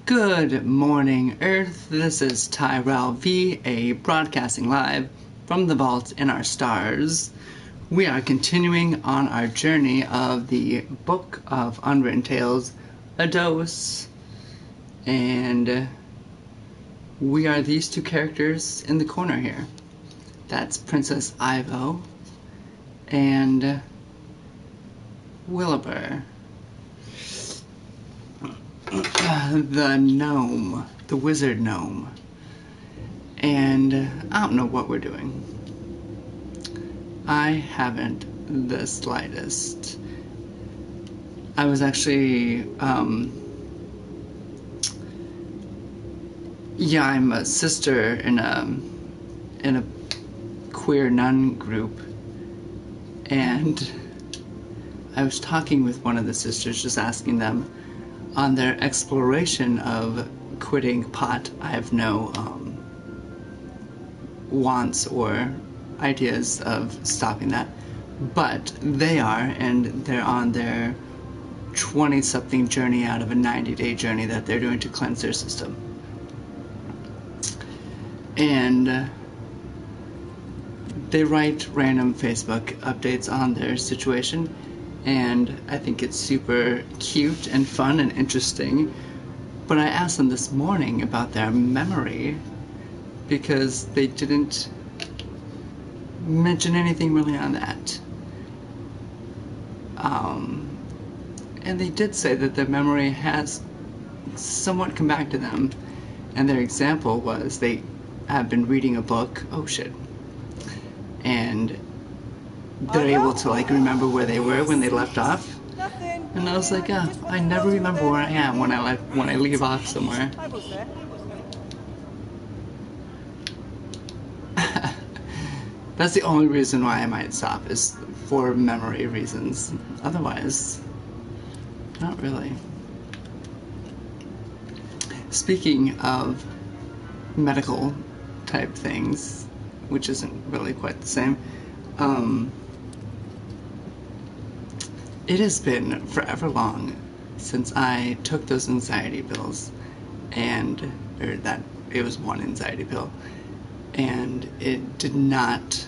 Good morning, Earth. This is Tyrell V.A. broadcasting live from the vault in our stars. We are continuing on our journey of the Book of Unwritten Tales, A Dose. And we are these two characters in the corner here. That's Princess Ivo and Wilbur. The gnome, the wizard gnome. And I don't know what we're doing. I haven't the slightest. I was actually, I'm a sister in a queer nun group, and I was talking with one of the sisters, just asking them on their exploration of quitting pot. I have no wants or ideas of stopping that, but they are, and they're on their 20-something journey out of a 90-day journey that they're doing to cleanse their system. And they write random Facebook updates on their situation, and I think it's super cute and fun and interesting. But I asked them this morning about their memory because they didn't mention anything really on that. And they did say that their memory has somewhat come back to them, and their example was they have been reading a book, and they're able to remember where they were when they left off. And I was like, I never remember where I am when I leave off somewhere. That's the only reason why I might stop, is for memory reasons. Otherwise, not really. Speaking of medical type things, which isn't really quite the same, it has been forever long since I took those anxiety pills, it was one anxiety pill, and it did not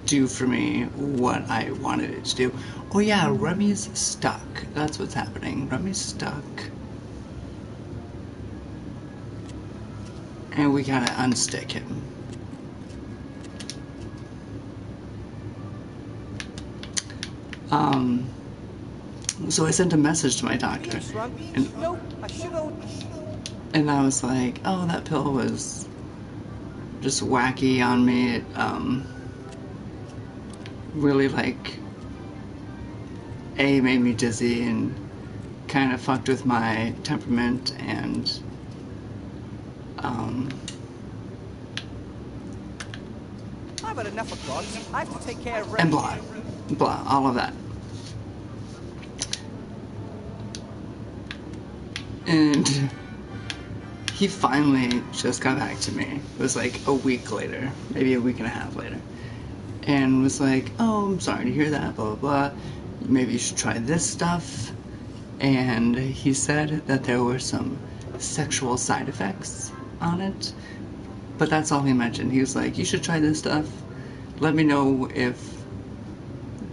do for me what I wanted it to do. Oh yeah, Remy's stuck. That's what's happening. Remy's stuck. And we gotta unstick him. So I sent a message to my doctor, and I was like, oh, that pill was just wacky on me. It, really, made me dizzy and kind of fucked with my temperament, and, I've had enough of gods. I have to take care of and blah, all of that. And he finally just got back to me. It was like a week later, maybe a week and a half later, and was like, oh, I'm sorry to hear that, blah, blah, blah. Maybe you should try this stuff. And he said that there were some sexual side effects on it, but that's all he mentioned. He was like, you should try this stuff. Let me know if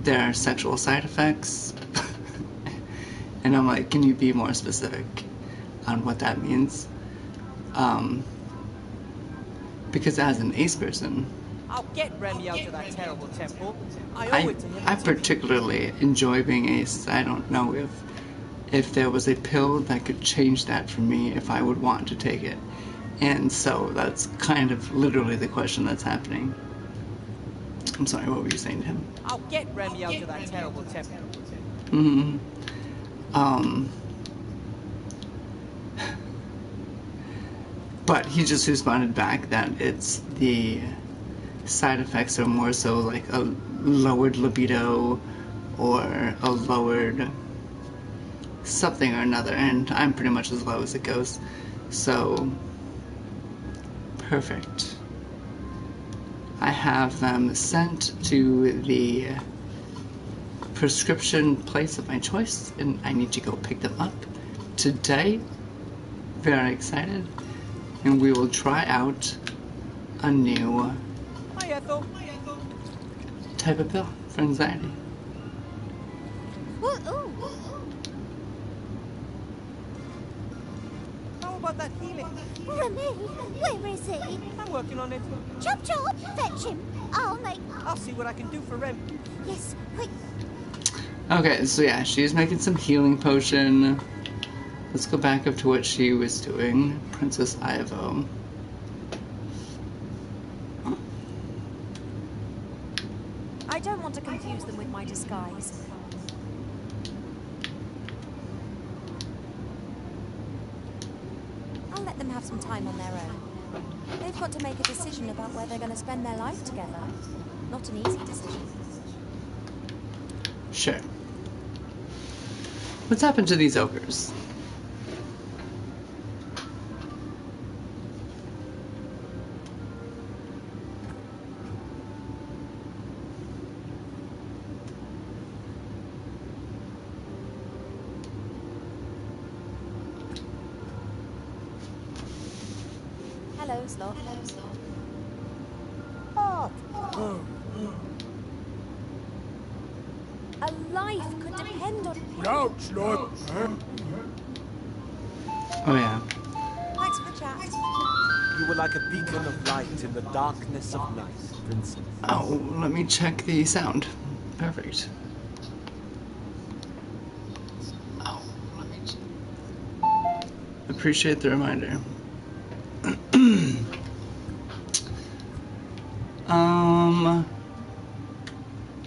there are sexual side effects. And I'm like, can you be more specific on what that means? Because as an ace person, I'll get Remy out of that terrible temple. I owe it to him. I particularly enjoy being ace. I don't know if there was a pill that could change that for me, if I would want to take it. And so that's kind of literally the question that's happening. I'm sorry, what were you saying to him? I'll get Remy out of that terrible temple. Mm-hmm. But he just responded back that it's the side effects are more so like a lowered libido or a lowered something or another, and I'm pretty much as low as it goes. So, perfect. I have them sent to the prescription place of my choice, and I need to go pick them up today very excited, and we will try out a new Hi, Ethel. type of pill for anxiety. Ooh. How about that healing? Remy, where is he? I'm working on it. Chop chop, fetch him. I'll see what I can do for Rem. Yes, quick. Okay, so yeah, she's making some healing potion. Let's go back up to what she was doing, Princess Ivo. I don't want to confuse them with my disguise. I'll let them have some time on their own. They've got to make a decision about where they're going to spend their life together. Not an easy decision. Sure. What's happened to these ogres? Hello, Sloth. A life could depend on... Now, Sloth. Oh yeah. Thanks for the chat. You were like a beacon of light in the darkness of night, Princess. Oh, let me check the sound. Perfect. Oh, let me check. Appreciate the reminder.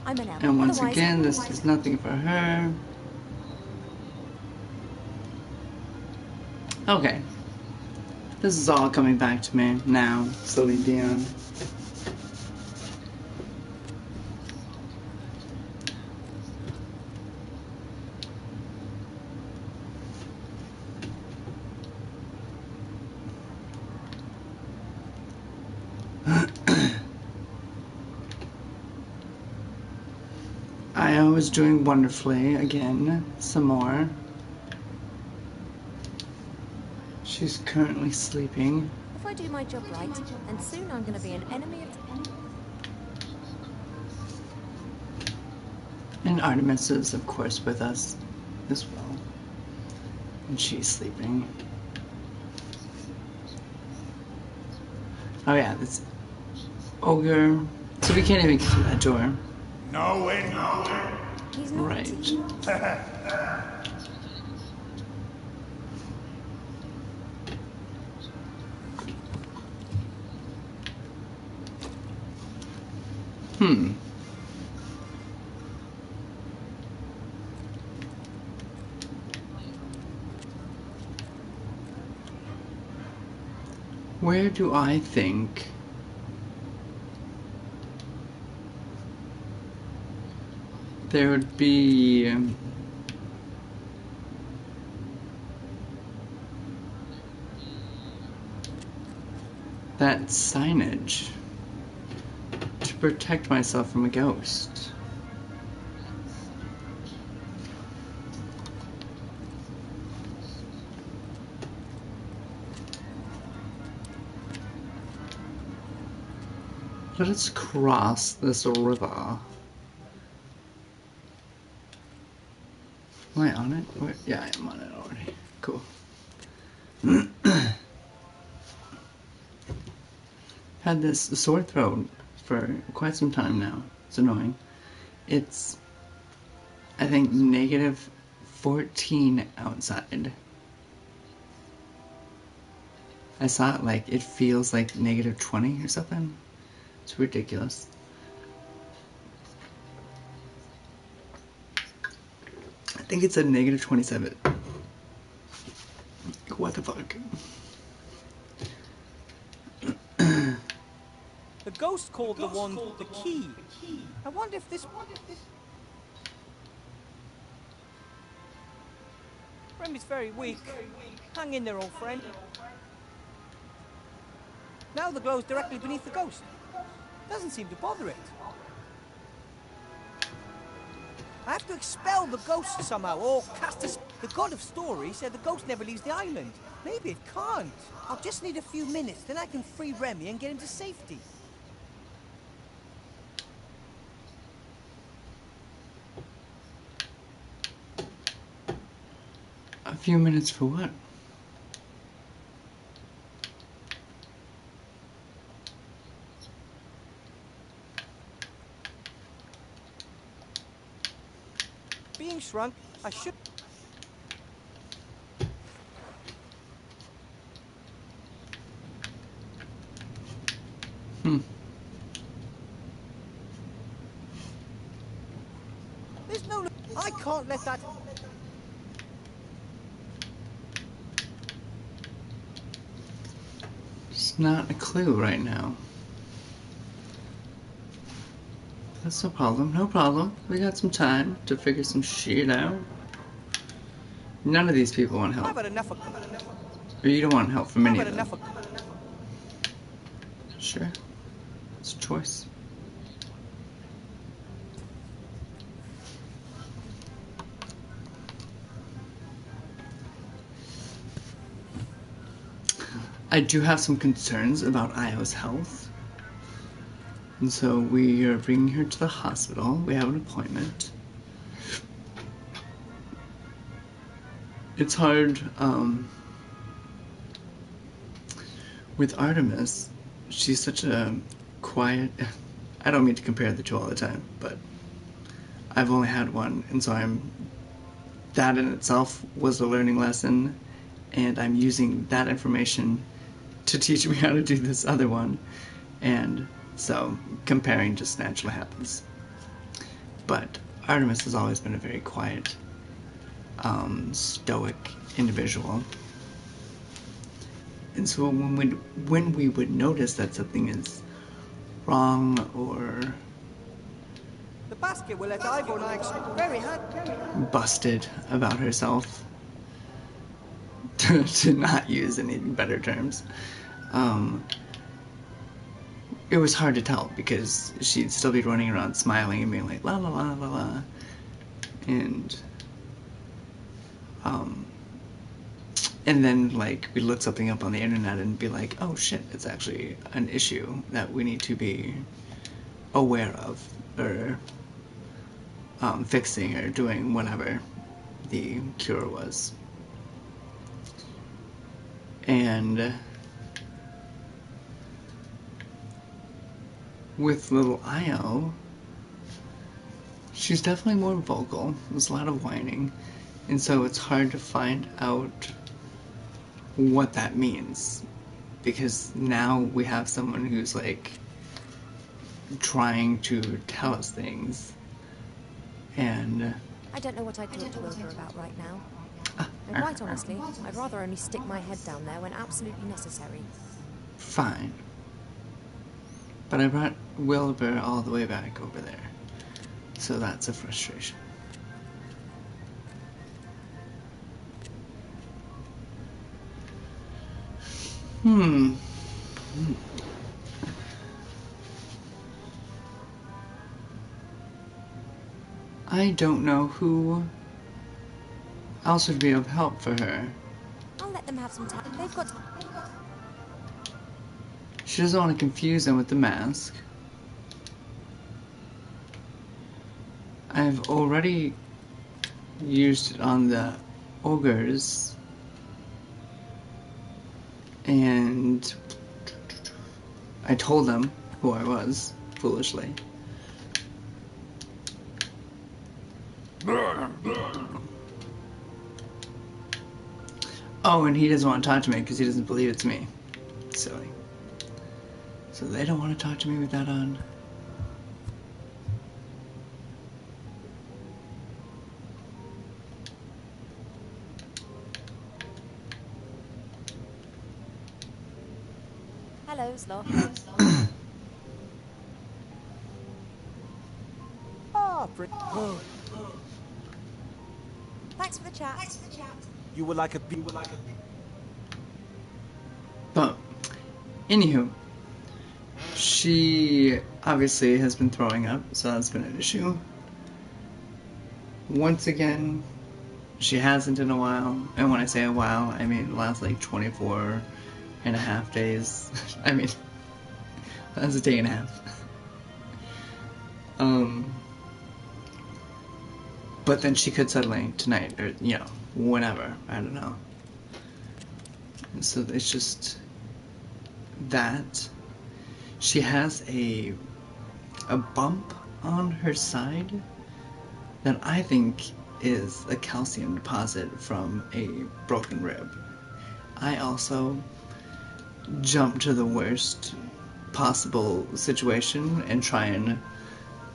I'm an elf. And once Otherwise, again, this is nothing for her. Okay. This is all coming back to me now, slowly down. Io is doing wonderfully again, some more. She's currently sleeping. if I do my job right, then soon I'm going to be an enemy of... And Artemis is, of course, with us as well. And she's sleeping. Oh yeah, this ogre. So we can't even get through that door. No way, He's not Right. Where do I think there would be that signage to protect myself from a ghost? Let us cross this river. Am I on it? Where? Yeah, I am on it already. Cool. Had this sore throat for quite some time now. It's annoying. It's, I think, negative 14 outside. I saw it like, it feels like negative 20 or something. It's ridiculous. I think it's a negative 27. What the fuck? The ghost called the wand the key. I wonder if this... Remy's very weak. Hang in there, old friend. Now the glow's directly beneath the ghost. Doesn't seem to bother it. I have to expel the ghost somehow, or cast a... The god of story said the ghost never leaves the island. Maybe it can't. I'll just need a few minutes, then I can free Remy and get him to safety. A few minutes for what? Being shrunk, I should... There's no... I can't let that... It's not a clue right now. That's no problem, no problem. We got some time to figure some shit out. None of these people want I've help. had enough of... Or you don't want help from any I've of had them. enough of... Sure. It's a choice. I do have some concerns about Io's health. And so we are bringing her to the hospital. We have an appointment. It's hard, with Artemis, she's such a quiet... I don't mean to compare the two all the time, but I've only had one, and so that in itself was a learning lesson, and I'm using that information to teach me how to do this other one, and so comparing just naturally happens. But Artemis has always been a very quiet, stoic individual. And so when we would notice that something is wrong or The basket will let Ivo and I very hard. busted about herself, to not use any better terms, it was hard to tell because she'd still be running around smiling and being like la la la la la, and then like we'd look something up on the internet and be like, oh shit, it's actually an issue that we need to be aware of, or fixing, or doing whatever the cure was. And with little Io, she's definitely more vocal. There's a lot of whining, and so it's hard to find out what that means, because now we have someone who's like trying to tell us things, and I don't know what I'd talk to Wilbur about right now. And quite honestly, I'd rather only stick my head down there when absolutely necessary. fine. But I brought Wilbur all the way back over there, so that's a frustration. I don't know who else would be of help for her. I'll let them have some time. They've got... She doesn't want to confuse them with the mask. I've already used it on the ogres, and I told them who I was, foolishly. Oh, and he doesn't want to talk to me because he doesn't believe it's me. Silly. So they don't want to talk to me with that on. Hello, Slot. Ah, pretty... Oh, Thanks for the chat. You were like a bee. But, anywho, she obviously has been throwing up, so that's been an issue. once again, she hasn't in a while. And when I say a while, I mean the last like 24 and a half days. I mean, that's a day and a half. But then she could suddenly tonight, or you know, whenever. I don't know. So it's just that she has a bump on her side that I think is a calcium deposit from a broken rib. I also jump to the worst possible situation and try and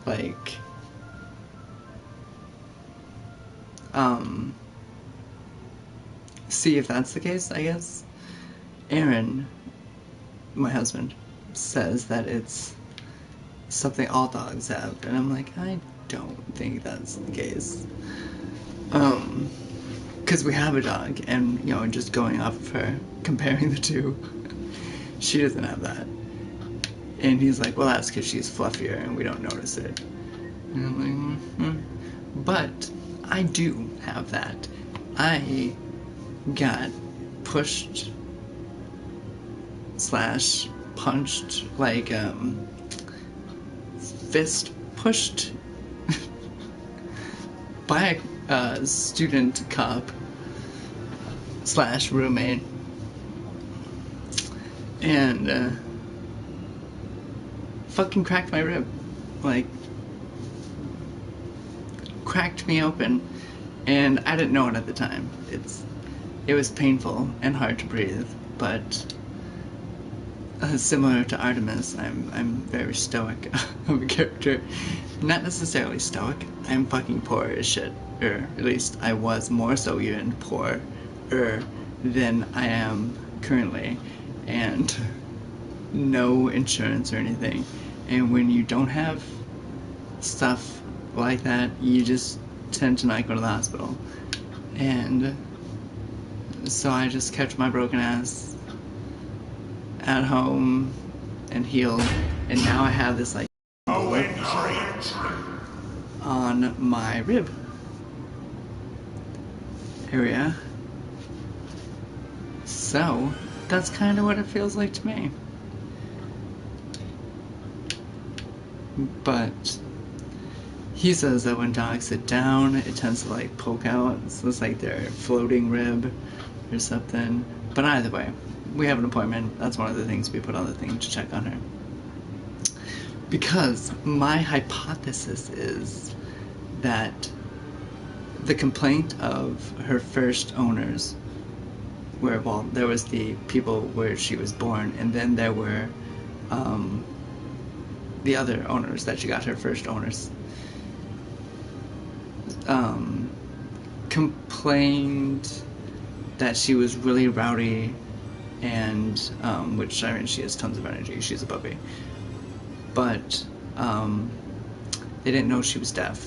like see if that's the case, I guess. Aaron, my husband, says that it's something all dogs have, and I'm like, I don't think that's the case. Because we have a dog, and, you know, just going off of her, comparing the two, she doesn't have that. And he's like, well, that's because she's fluffier, and we don't notice it. And I'm like, But I do have that. I got pushed / punched, like, fist pushed by a student cop / roommate, and fucking cracked my rib, like cracked me open, and I didn't know it at the time. It was painful and hard to breathe, but similar to Artemis, I'm very stoic of a character. Not necessarily stoic. I'm fucking poor as shit, or at least I was more so even poorer than I am currently, and no insurance or anything. And when you don't have stuff like that, you just tend to not go to the hospital. And so I just kept my broken ass at home and healed, and now I have this like on my rib area. So that's kind of what it feels like to me. But he says that when dogs sit down, it tends to like poke out, so it's like their floating rib or something. But either way, we have an appointment. That's one of the things we put on the thing to check on her. Because my hypothesis is that the complaint of her first owners, where, well, there was the people where she was born, and then there were the other owners that she got, her first owners, complained that she was really rowdy, and which, I mean, she has tons of energy, she's a puppy, but they didn't know she was deaf.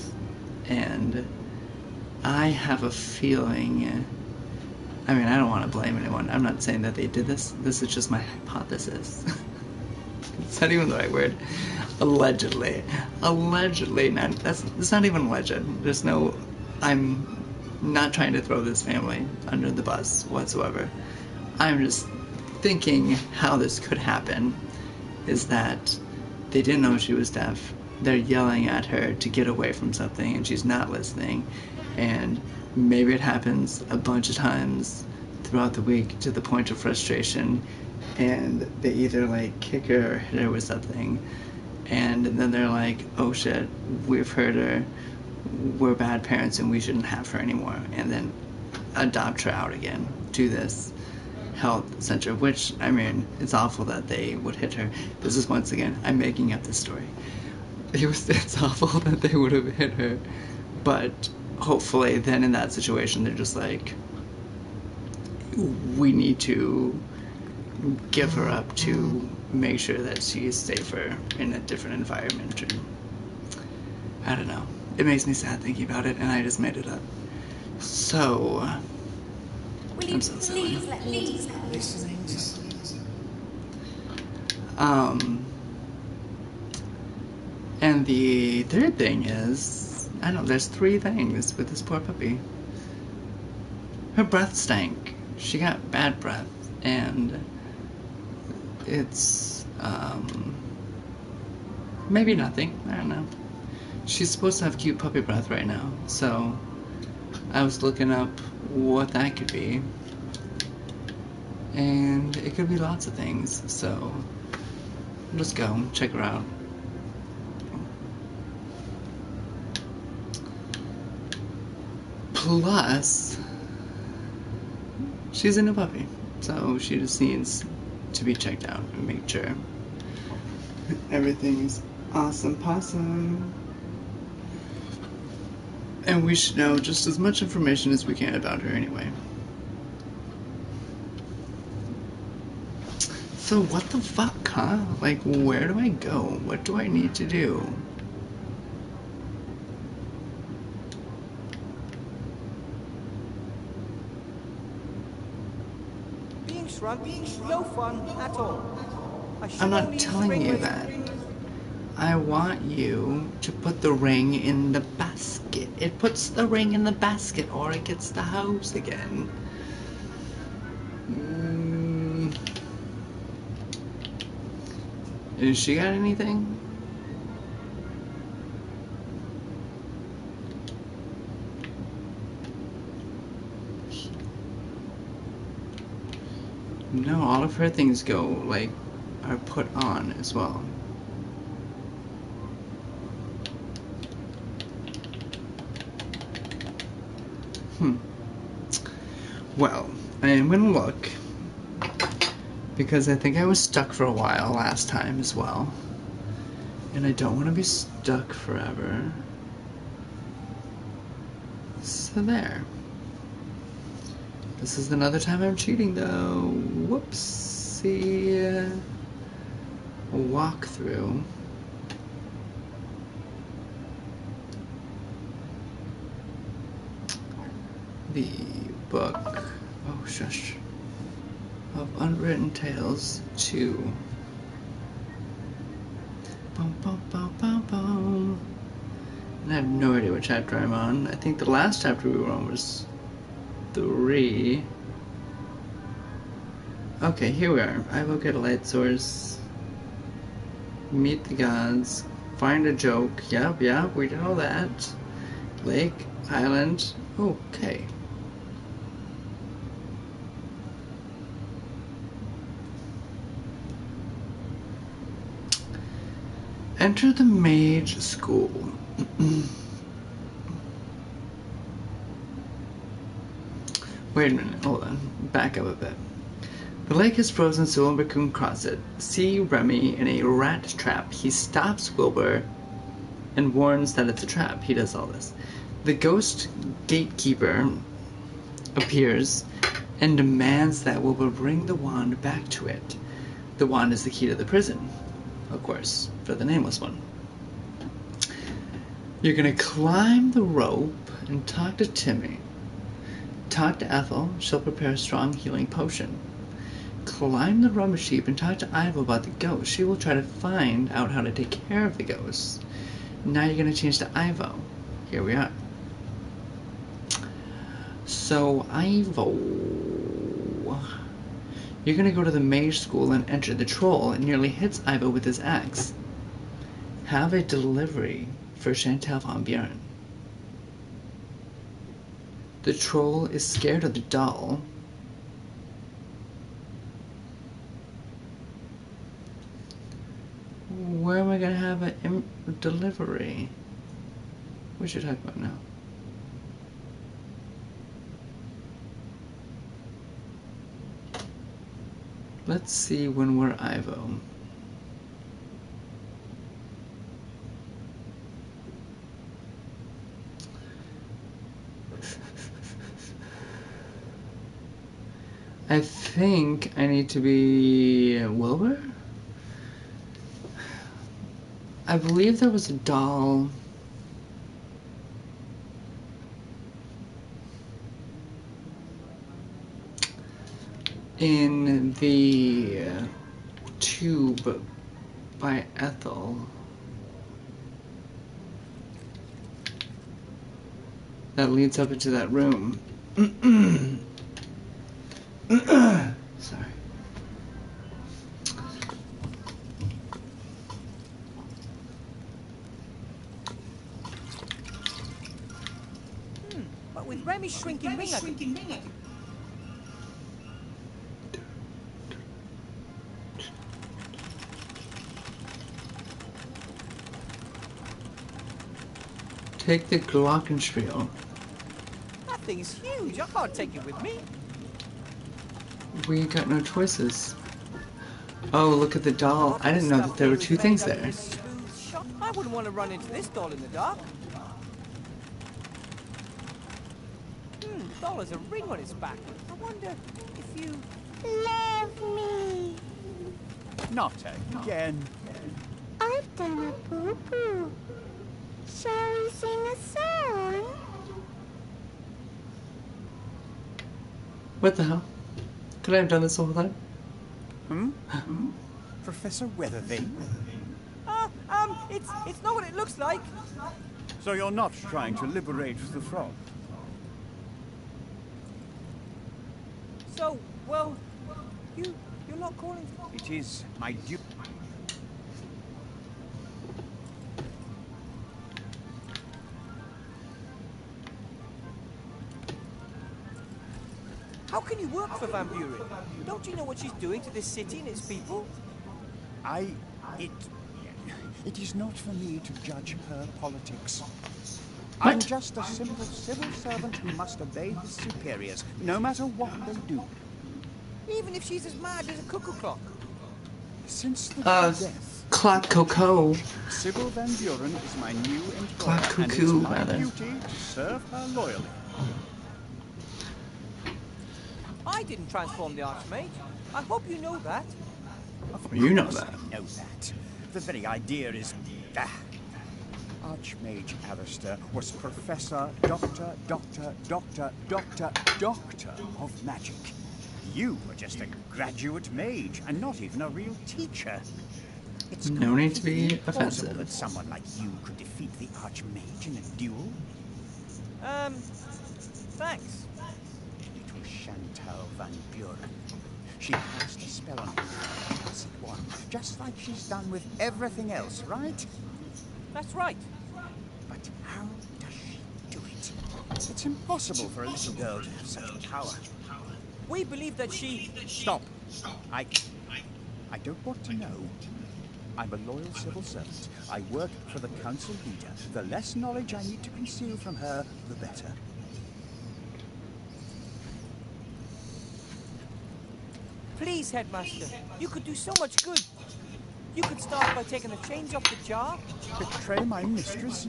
And I have a feeling, I mean, I don't want to blame anyone, I'm not saying that they did this is just my hypothesis. It's not even the right word. Allegedly, that's not even alleged. There's no, I'm not trying to throw this family under the bus whatsoever. I'm just thinking how this could happen is that they didn't know she was deaf. They're yelling at her to get away from something and she's not listening. And maybe it happens a bunch of times throughout the week to the point of frustration, and they either like kick her or hit her with something, and then they're like, oh shit, we've hurt her, we're bad parents and we shouldn't have her anymore, and then adopt her out again to this health center, which, I mean, it's awful that they would hit her. This is, once again, I'm making up this story. It's awful that they would have hit her, but hopefully then in that situation they're just like, we need to give her up to make sure that she's safer in a different environment. And I don't know. It makes me sad thinking about it, and I just made it up. So, I'm so silly. Let me explain? And the third thing is, I know, there's 3 things with this poor puppy. Her breath stank. She got bad breath, and it's, maybe nothing. I don't know. She's supposed to have cute puppy breath right now, so I was looking up what that could be. And it could be lots of things, so let's go check her out. Plus, she's a new puppy, so she just needs to be checked out and make sure everything's awesome possum. And we should know just as much information as we can about her anyway. So what the fuck, huh? Like, where do I go? What do I need to do? Being shrunk, no fun at all. I'm not telling you that. I want you to put the ring in the basket. It puts the ring in the basket, or it gets the house again. Has she got anything? No, all of her things go, like, are put on as well. Well, I am gonna look, because I think I was stuck for a while last time as well. And I don't want to be stuck forever. So there. This is another time I'm cheating though. Whoopsie. Walkthrough. The book. Oh, shush. Of Unwritten Tales 2. Bum, bum, bum, bum, bum. And I have no idea what chapter I'm on. I think the last chapter we were on was 3. Okay, here we are. I locate a light source. Meet the gods. Find a joke. Yep, we know that. Lake, island. Okay. Enter the mage school. Wait a minute, hold on. Back up a bit. The lake is frozen so Wilbur can cross it. See Remy in a rat trap. He stops Wilbur and warns that it's a trap. He does all this. The ghost gatekeeper appears and demands that Wilbur bring the wand back to it. The wand is the key to the prison, of course, for the nameless one. You're gonna climb the rope and talk to Timmy. Talk to Ethel. She'll prepare a strong healing potion. Climb the rubbish heap and talk to Ivo about the ghost. She will try to find out how to take care of the ghosts. Now you're gonna change to Ivo. Here we are. So, Ivo, you're gonna go to the mage school and enter. The troll and nearly hits Ivo with his axe. Have a delivery for Chantal von Buren. The troll is scared of the doll. Where am I gonna have a delivery? What should I talk about now? Let's see when we're Ivo. I think I need to be Wilbur? I believe there was a doll in the tube by Ethel. that leads up into that room. Sorry. But with Remy's shrinking ring, I could... Take the Glockenspiel. That thing is huge. I can't take it with me. We ain't got no choices. Oh, look at the doll. I didn't know that there were two things there. I wouldn't want to run into this doll in the dark. The doll has a ring on its back. I wonder if you... Love me. Not again. I've done a poo-poo. Shall we sing a song? What the hell? Could I have done this the whole time? Professor Weatherby? It's not what it looks like. So you're not trying to liberate the frog? So, well, you're not calling... It is my duty. How can you work for Van Buren? Don't you know what she's doing to this city and its people? It is not for me to judge her politics. What? I'm just a simple civil servant who must obey his superiors, no matter what they do. Even if she's as mad as a cuckoo clock. Since the death, Clock Coco. Sybil Van Buren is my new employer, Clock and it's Cuckoo, my rather. duty to serve her loyally. I didn't transform the Archmage. I hope you know that. You know Of course that. I know that. The very idea is... Archmage Alistair was Professor, Doctor of Magic. You were just a graduate mage, and not even a real teacher. It's No need to be completely plausible offensive. that someone like you could defeat the Archmage in a duel. Thanks. It was Chantal Van Buren. She cast a spell on him, as it won, just like she's done with everything else, right? That's right. But how does she do it? It's impossible for a little girl to have such power. We believe that she... Stop. I don't want to know. I'm a loyal civil servant. I work for the council leader. The less knowledge I need to conceal from her, the better. Please, Headmaster. You could do so much good. You could start by taking the chains off the jar. Betray my mistress?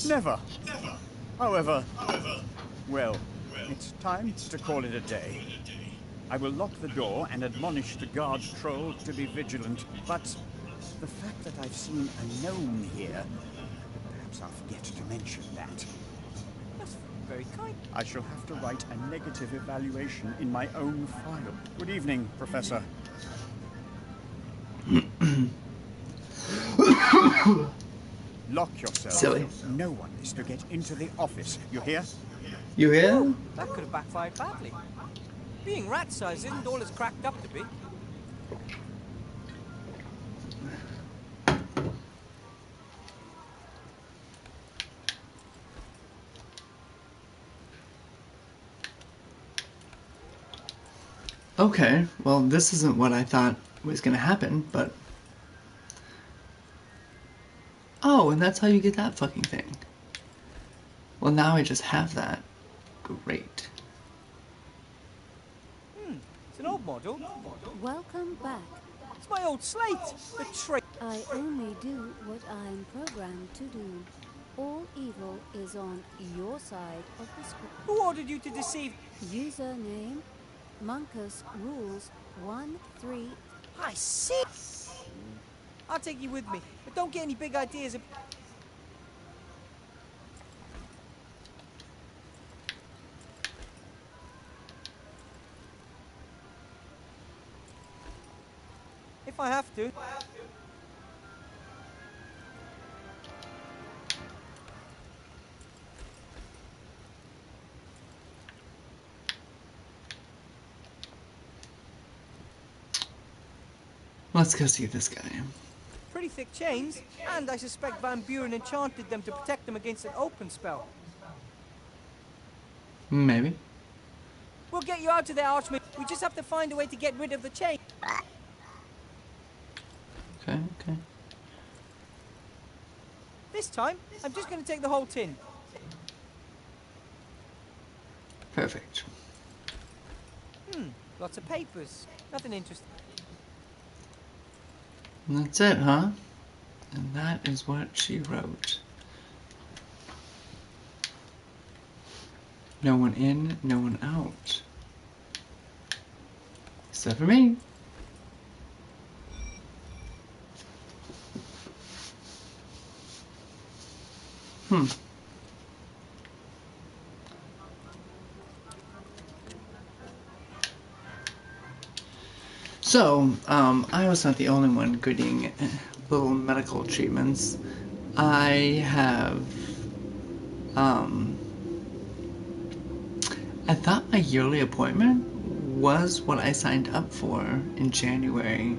Never. However, well, it's time to call it a day. I will lock the door and admonish the guard troll to be vigilant, but the fact that I've seen a gnome here, perhaps I'll forget to mention that. That's very kind. I shall have to write a negative evaluation in my own file. Good evening, Professor. Lock yourself. Silly. No one is to get into the office. You hear? You hear? That could have backfired badly. Being rat-sized isn't all it's cracked up to be. Okay, well, this isn't what I thought was gonna happen, but... Oh, and that's how you get that fucking thing. Well, now I just have that. Great. It's an old model. Welcome back. It's my old slate. The trick. I only do what I'm programmed to do. All evil is on your side of the screen. Who ordered you to deceive? Username, Monkus Rules 1-3. I see. I'll take you with me, but don't get any big ideas. If I have to. Let's go see this guy. Pretty thick chains, and I suspect Van Buren enchanted them to protect them against an open spell. Maybe. We'll get you out of there, Archmage. We just have to find a way to get rid of the chain. Okay, okay. This time, I'm just going to take the whole tin. Perfect. Lots of papers. Nothing interesting. And that's it, huh? And that is what she wrote. No one in, no one out. Except for me. So, I was not the only one getting little medical treatments. I have, I thought my yearly appointment was what I signed up for in January,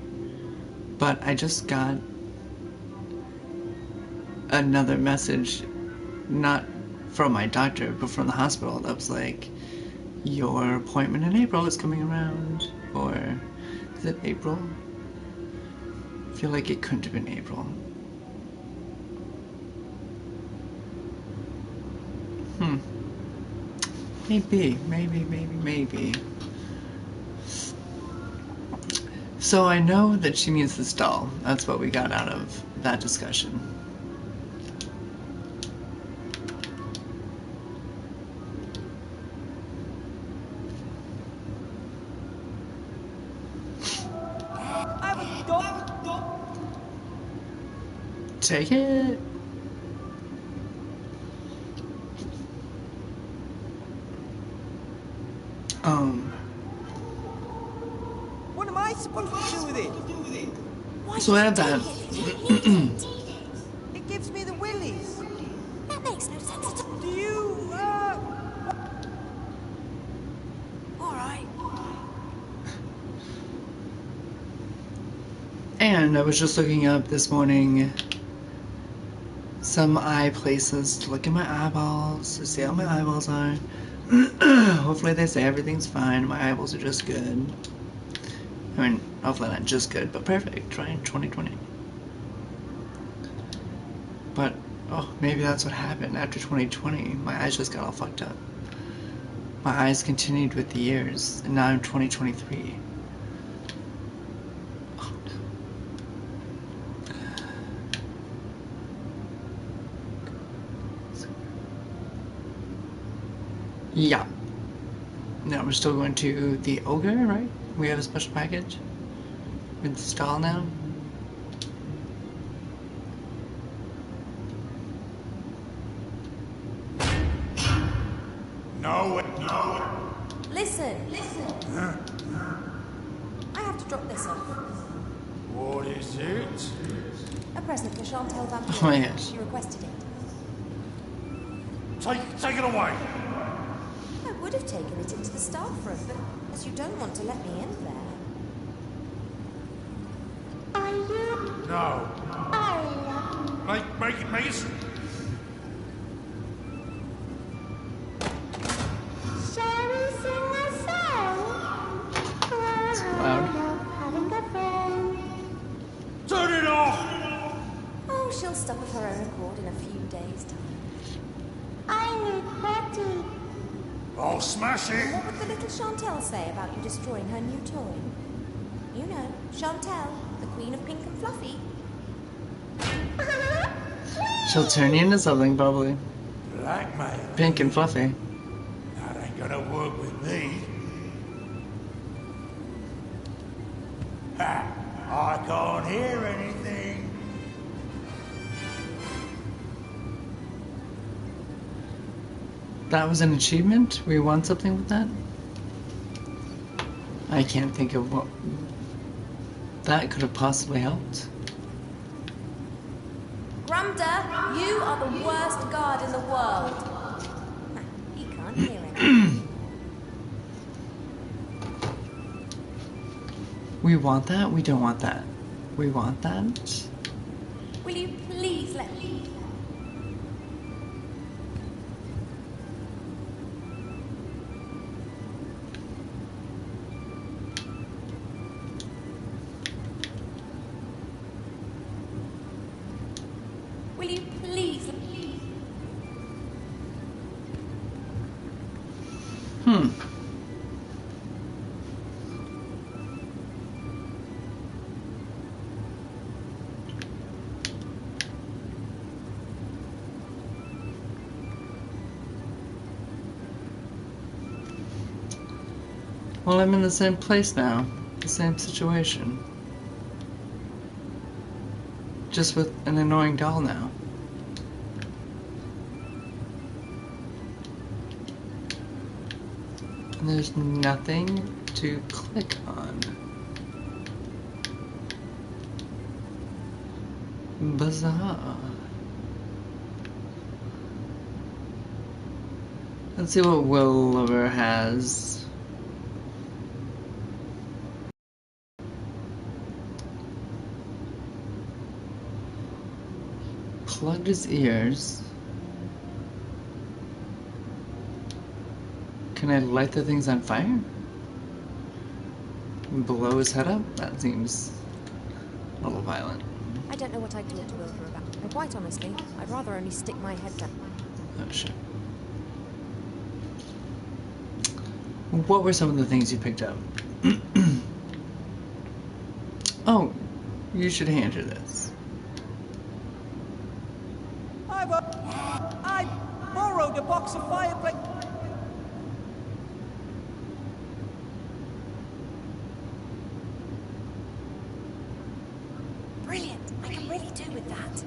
but I just got another message, not from my doctor, but from the hospital, that was like, your appointment in April is coming around, or is it April? I feel like it couldn't have been April. Maybe. So I know that she needs this doll. That's what we got out of that discussion. I have a dog. Take it. What am I supposed to do with it? So I have that. It gives me the willies. That makes no sense at all. Do you, Alright. And I was just looking up this morning some eye places to look at my eyeballs, to see how my eyeballs are. Hopefully they say everything's fine, my eyeballs are just good. I mean, hopefully not just good, but perfect, right? 2020. But, oh, maybe that's what happened after 2020. My eyes just got all fucked up. My eyes continued with the years, and now I'm 2023. Oh, no. Yeah. Now we're still going to the ogre, right? We have a special package with the stall now. No. Listen. I have to drop this off. What is it? A present for Chantal Van Buren. Oh my gosh. She requested it. Take it away. I would have taken it into the staff room, but as you don't want to let me in there. Are you? No. Make it. Shall we sing a song? It's loud. Having a friend. Turn it off. Oh, she'll stop of her own accord in a few days' time. I need Betty. I'll smash it. What would the little Chantal say about you destroying her new toy? You know, Chantal, the queen of pink and fluffy. She'll turn you into something, probably. Blackmail. Pink and fluffy. That ain't gonna work with me. Ha! I can't hear anything. That was an achievement? We won something with that? I can't think of what that could have possibly helped. Gramda, you are the worst guard in the world. He can't hear him. We want that? We don't want that. We want that? Will you please let me? Will you please? Hmm. Well, I'm in the same place now. The same situation. Just with an annoying doll now. And there's nothing to click on. Bizarre. Let's see what Willover has. Plugged his ears. Can I light the things on fire? Blow his head up? That seems a little violent. I don't know what I'd talk to Wilbur about. And quite honestly, I'd rather only stick my head down. Oh shit. What were some of the things you picked up? Oh, you should hand her this. I borrowed a box of fireplace. Brilliant! I can really do with that.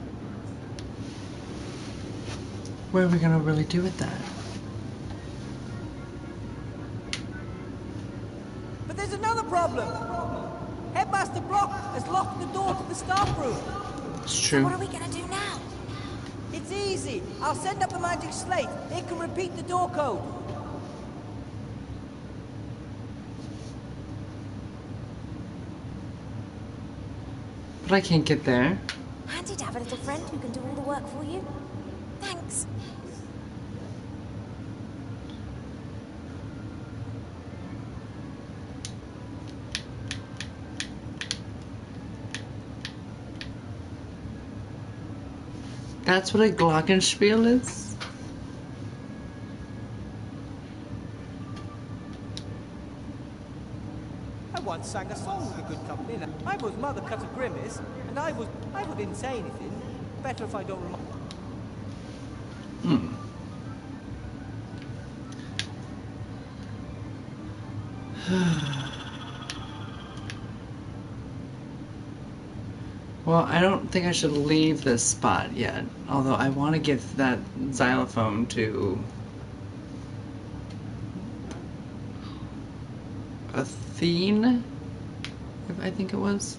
What are we gonna really do with that? But there's another problem. Headmaster Block has locked the door to the staff room. It's So true. what are we gonna do now? It's easy. I'll send up a magic slate. It can repeat the door code. But I can't get there. Handy to have a little friend who can do all the work for you. Thanks. That's what a glockenspiel is? I once sang a song with a good company. And I was Mother Cut a Grimace, and I didn't say anything. Better if I don't remember. Hmm. Well, I don't think I should leave this spot yet. Although I want to give that xylophone to Athene, if I think it was.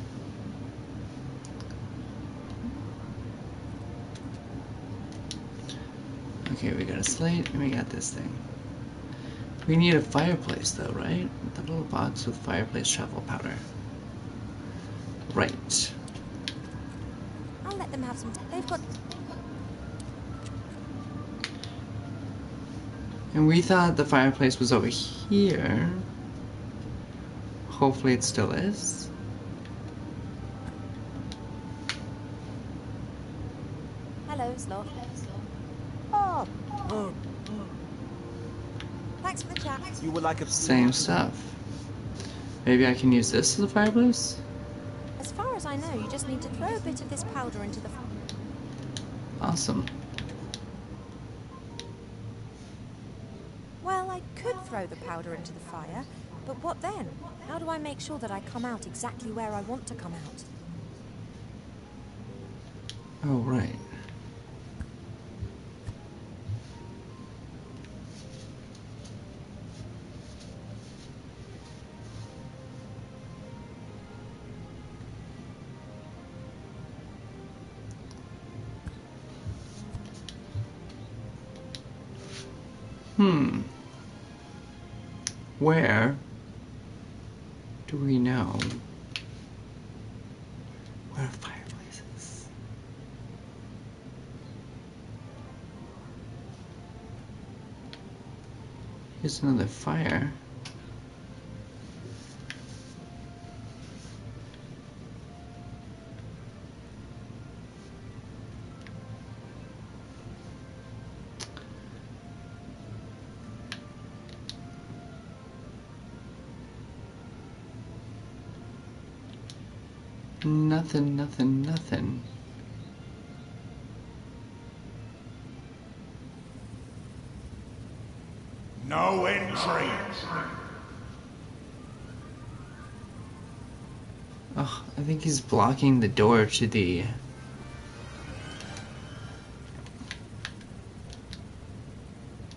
Okay, we got a slate and we got this thing. We need a fireplace though, right? The little box with fireplace travel powder. Right. I'll let them have some. They've got. And we thought the fireplace was over here. Hopefully it still is. Hello, Sloth. Oh, Thanks for the chat. You were like a Same stuff. Maybe I can use this as a fireplace? As far as I know, you just need to throw a bit of this powder into the. Awesome. Well, I could throw the powder into the fire, but what then? How do I make sure that I come out exactly where I want to come out? Oh, right. Where do we know Where are fireplaces? Here's another fire. Nothing, nothing, nothing. No entry. Oh, I think he's blocking the door to the...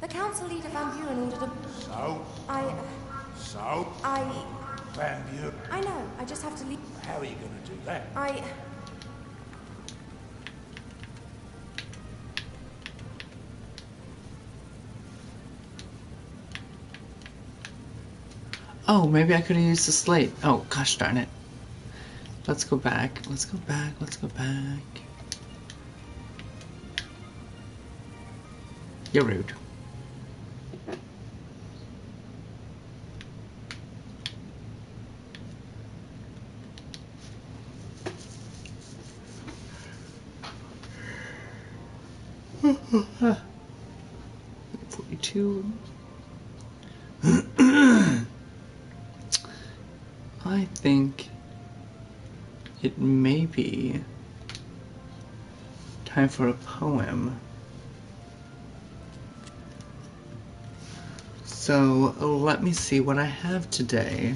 The council leader Van Buren ordered a... So? So? Van Buren. I know, I just have to leave... How are you going to do that? Oh, maybe I could have used the slate. Oh, gosh darn it. Let's go back. Let's go back. Let's go back. You're rude. Huh. 42. I think it may be time for a poem. So let me see what I have today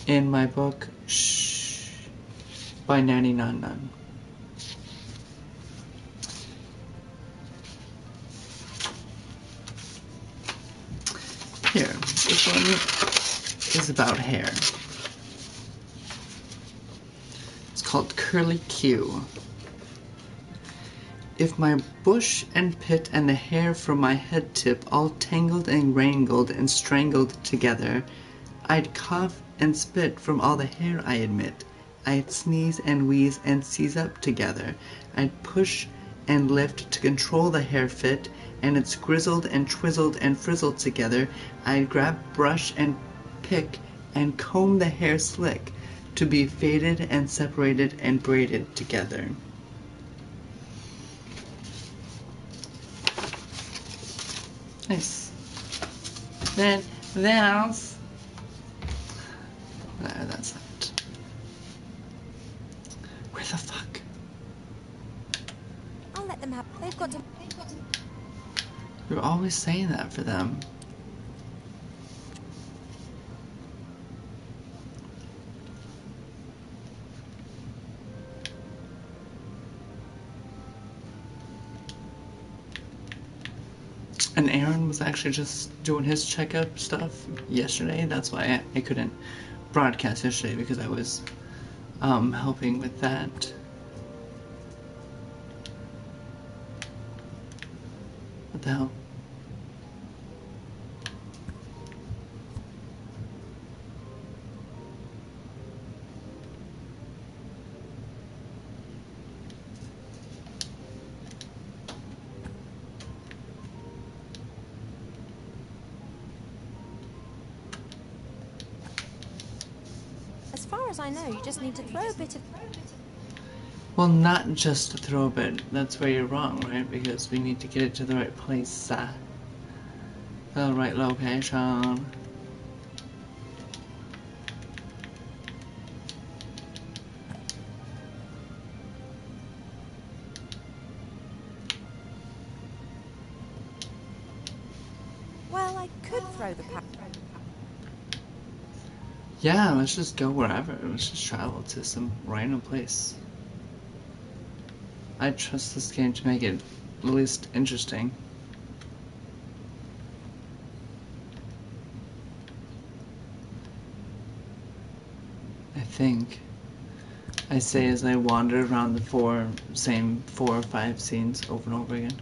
in my book, Shh, by Nanny Nan Nun. Here, this one is about hair. It's called Curly Q. If my bush and pit and the hair from my head tip all tangled and wrangled and strangled together, I'd cough and spit from all the hair I admit. I'd sneeze and wheeze and seize up together. I'd push and lift to control the hair fit, and it's grizzled and twizzled and frizzled together. I'd grab brush and pick and comb the hair slick to be faded and separated and braided together. Nice. Then else. No, that's not. Where the fuck? I'll let them have... They've got to... You're always saying that for them. And Aaron was actually just doing his checkup stuff yesterday. That's why I couldn't broadcast yesterday, because I was helping with that. What the hell? As far as I know, you just need to throw a bit of... Well, not just to throw a bit. That's where you're wrong, right? Because we need to get it to the right place, the right location. Well, I could throw the pack. Yeah, let's just go wherever. Let's just travel to some random place. I trust this game to make it at least interesting. I think. I say as I wander around the same 4 or 5 scenes over and over again.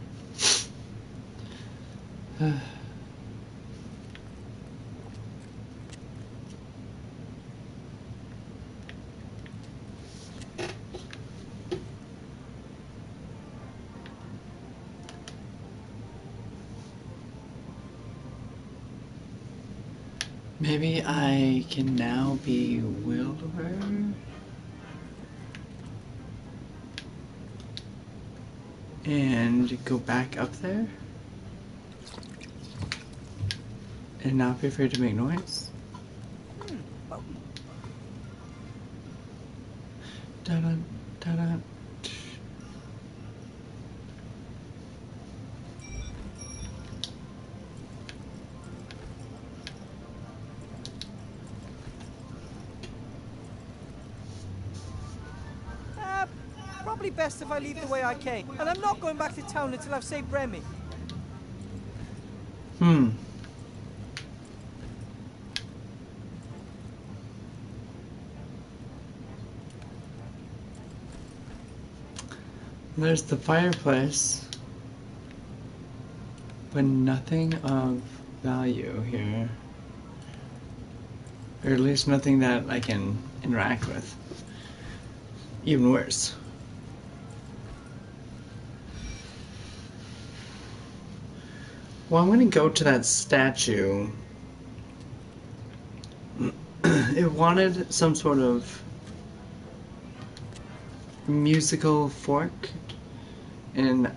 Maybe I can now be Wilbur? And go back up there? And not be afraid to make noise? Da-da, da-da. Probably best if I leave the way I came. And I'm not going back to town until I've saved Remy. There's the fireplace, but nothing of value here. Or at least nothing that I can interact with. Even worse. Well, I'm gonna go to that statue. It wanted some sort of musical fork, and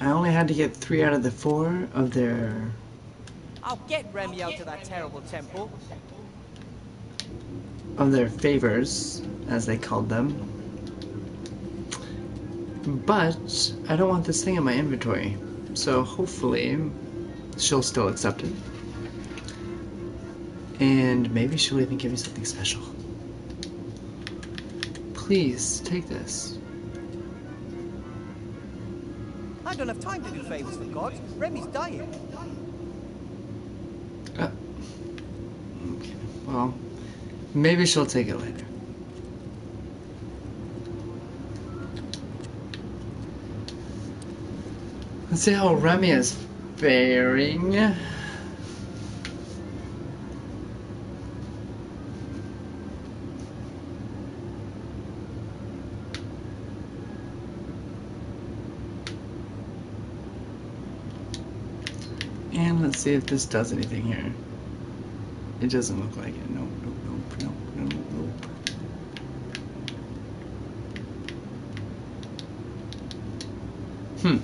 I only had to get 3 out of the 4 of their... I'll get Remy out of that terrible temple. of their favors, as they called them. But I don't want this thing in my inventory, so hopefully she'll still accept it. And maybe she'll even give me something special. Please, take this. I don't have time to do favors for gods. Remy's dying. Okay, well, maybe she'll take it later. Let's see how Remy is faring. And let's see if this does anything here. It doesn't look like it. Nope, nope, nope, nope, nope, nope.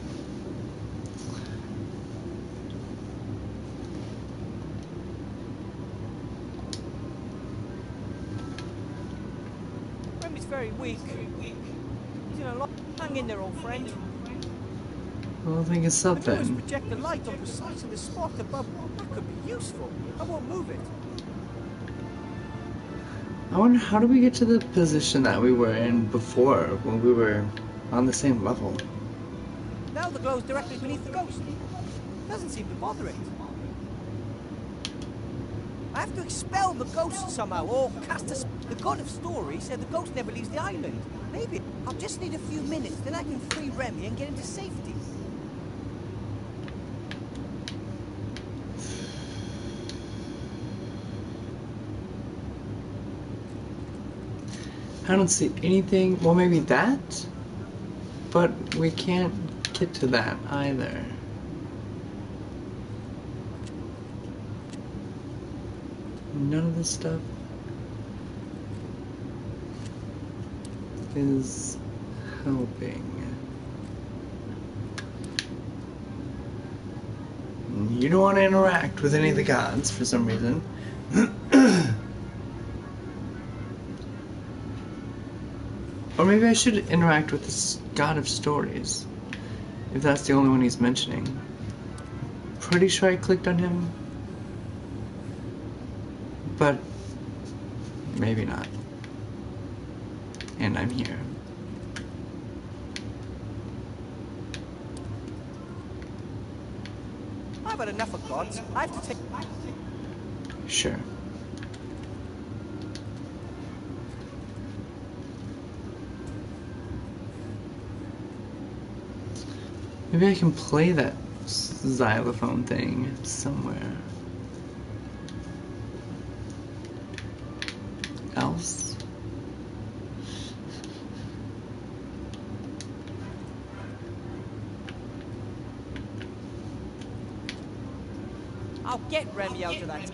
Remy's very weak. He's in a lot. Hang in there, old friend. Well, I think it's I can always something. project the light on precisely the spot above. That could be useful. I won't move it. I wonder, how did we get to the position that we were in before, when we were on the same level? Now the glow's directly beneath the ghost. Doesn't seem to bother it. I have to expel the ghost somehow, or cast a... The god of story said the ghost never leaves the island. Maybe I'll just need a few minutes, then I can free Remy and get into safety. I don't see anything. Well, maybe that? But we can't get to that either. None of this stuff is helping. You don't want to interact with any of the gods for some reason. Or maybe I should interact with this god of stories, if that's the only one he's mentioning. Pretty sure I clicked on him, but maybe not. And I'm here. I've had enough of gods. I have to take... Sure. Maybe I can play that xylophone thing somewhere else. I'll get Remy out of that.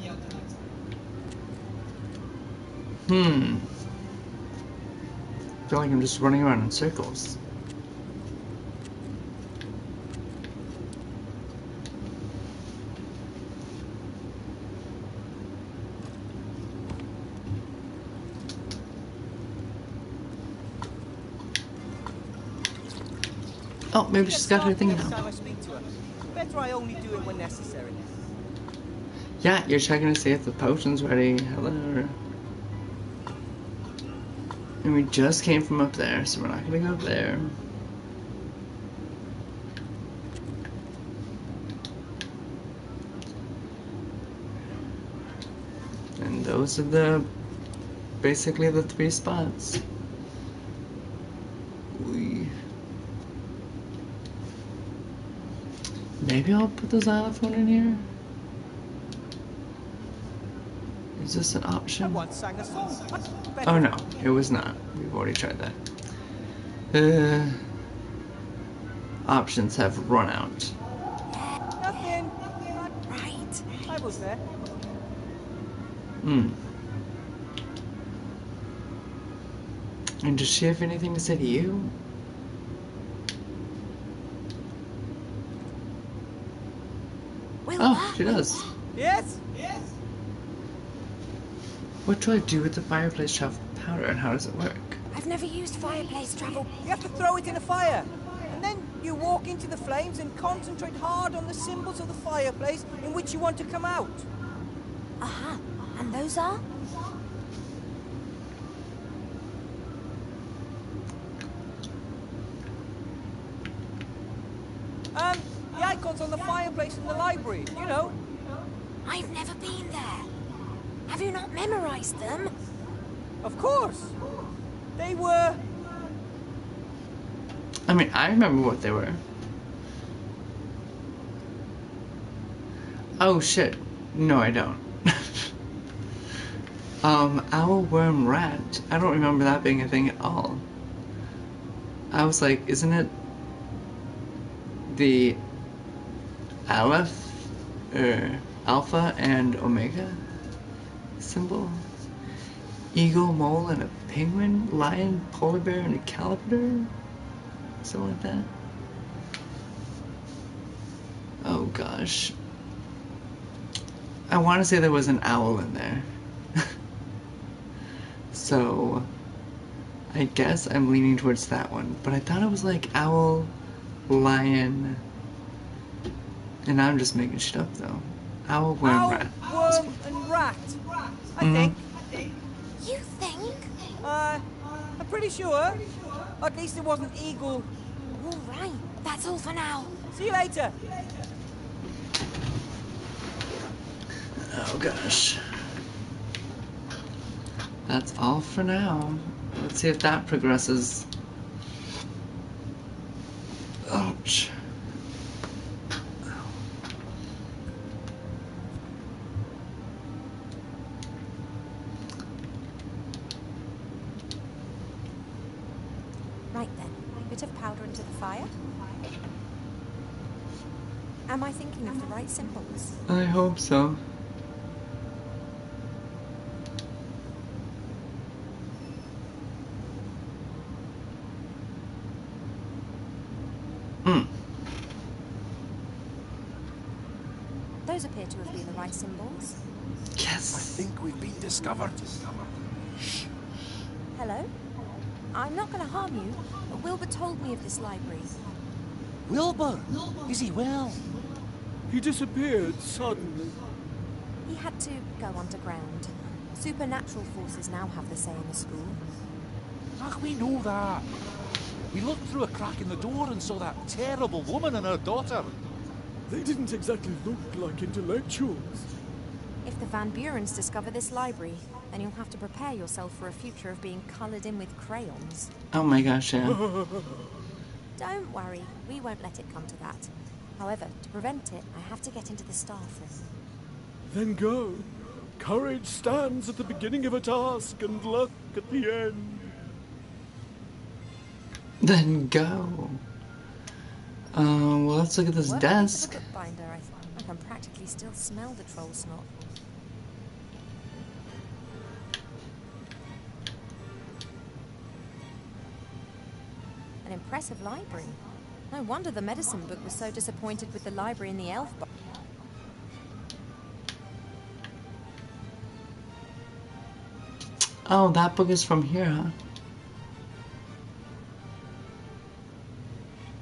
I feel like I'm just running around in circles. Oh, maybe she's got her thing Next now. time I speak to her. Better I only do it when necessary. Yeah, you're checking to see if the potion's ready. Hello. And we just came from up there, so we're not gonna go up there. And those are basically the 3 spots. Maybe I'll put the xylophone in here? Is this an I option? once sang a song. Oh no, it was not. We've already tried that. Options have run out. Nothing. Right. I was there. And does she have anything to say to you? Oh, she does. Yes? What do I do with the fireplace travel powder and how does it work? I've never used fireplace travel. You have to throw it in a fire. And then you walk into the flames and concentrate hard on the symbols of the fireplace in which you want to come out. Aha. And those are? The icons on the fireplace in the library, you know. I've never been there. Have you not memorized them? Of course. They were... I mean, I remember what they were. Oh shit. No, I don't. Owl, worm, rat. I don't remember that being a thing at all. I was like, isn't it the Aleph, Alpha and Omega symbol? Eagle, mole, and a penguin, lion, polar bear, and a caliper? Something like that. Oh gosh. I want to say there was an owl in there. So, I guess I'm leaning towards that one. But I thought it was like owl, lion, and I'm just making shit up though. Owl, worm, rat. Worm, and rat. I think. You think? I'm pretty sure. At least it wasn't eagle. All right. That's all for now. See you later. Oh gosh. That's all for now. Let's see if that progresses. Ouch. Right then. Bit of powder into the fire. Am I thinking of the right symbols? I hope so. Those appear to have been the right symbols. Yes. I think we've been discovered. Shh. Hello? I'm not going to harm you, but Wilbur told me of this library. Wilbur? Is he well? He disappeared suddenly. He had to go underground. Supernatural forces now have the say in the school. Ah, we know that. We looked through a crack in the door and saw that terrible woman and her daughter. They didn't exactly look like intellectuals. If the Van Burens discover this library, then you'll have to prepare yourself for a future of being coloured in with crayons. Oh my gosh, yeah. Don't worry, we won't let it come to that. However, to prevent it, I have to get into the staff room. Then go. Courage stands at the beginning of a task and luck at the end. Then go. Well, let's look at this Working desk. for the bookbinder, I can practically still smell the troll snot. impressive library. No wonder the medicine book was so disappointed with the library in the elf book. Oh, that book is from here, huh?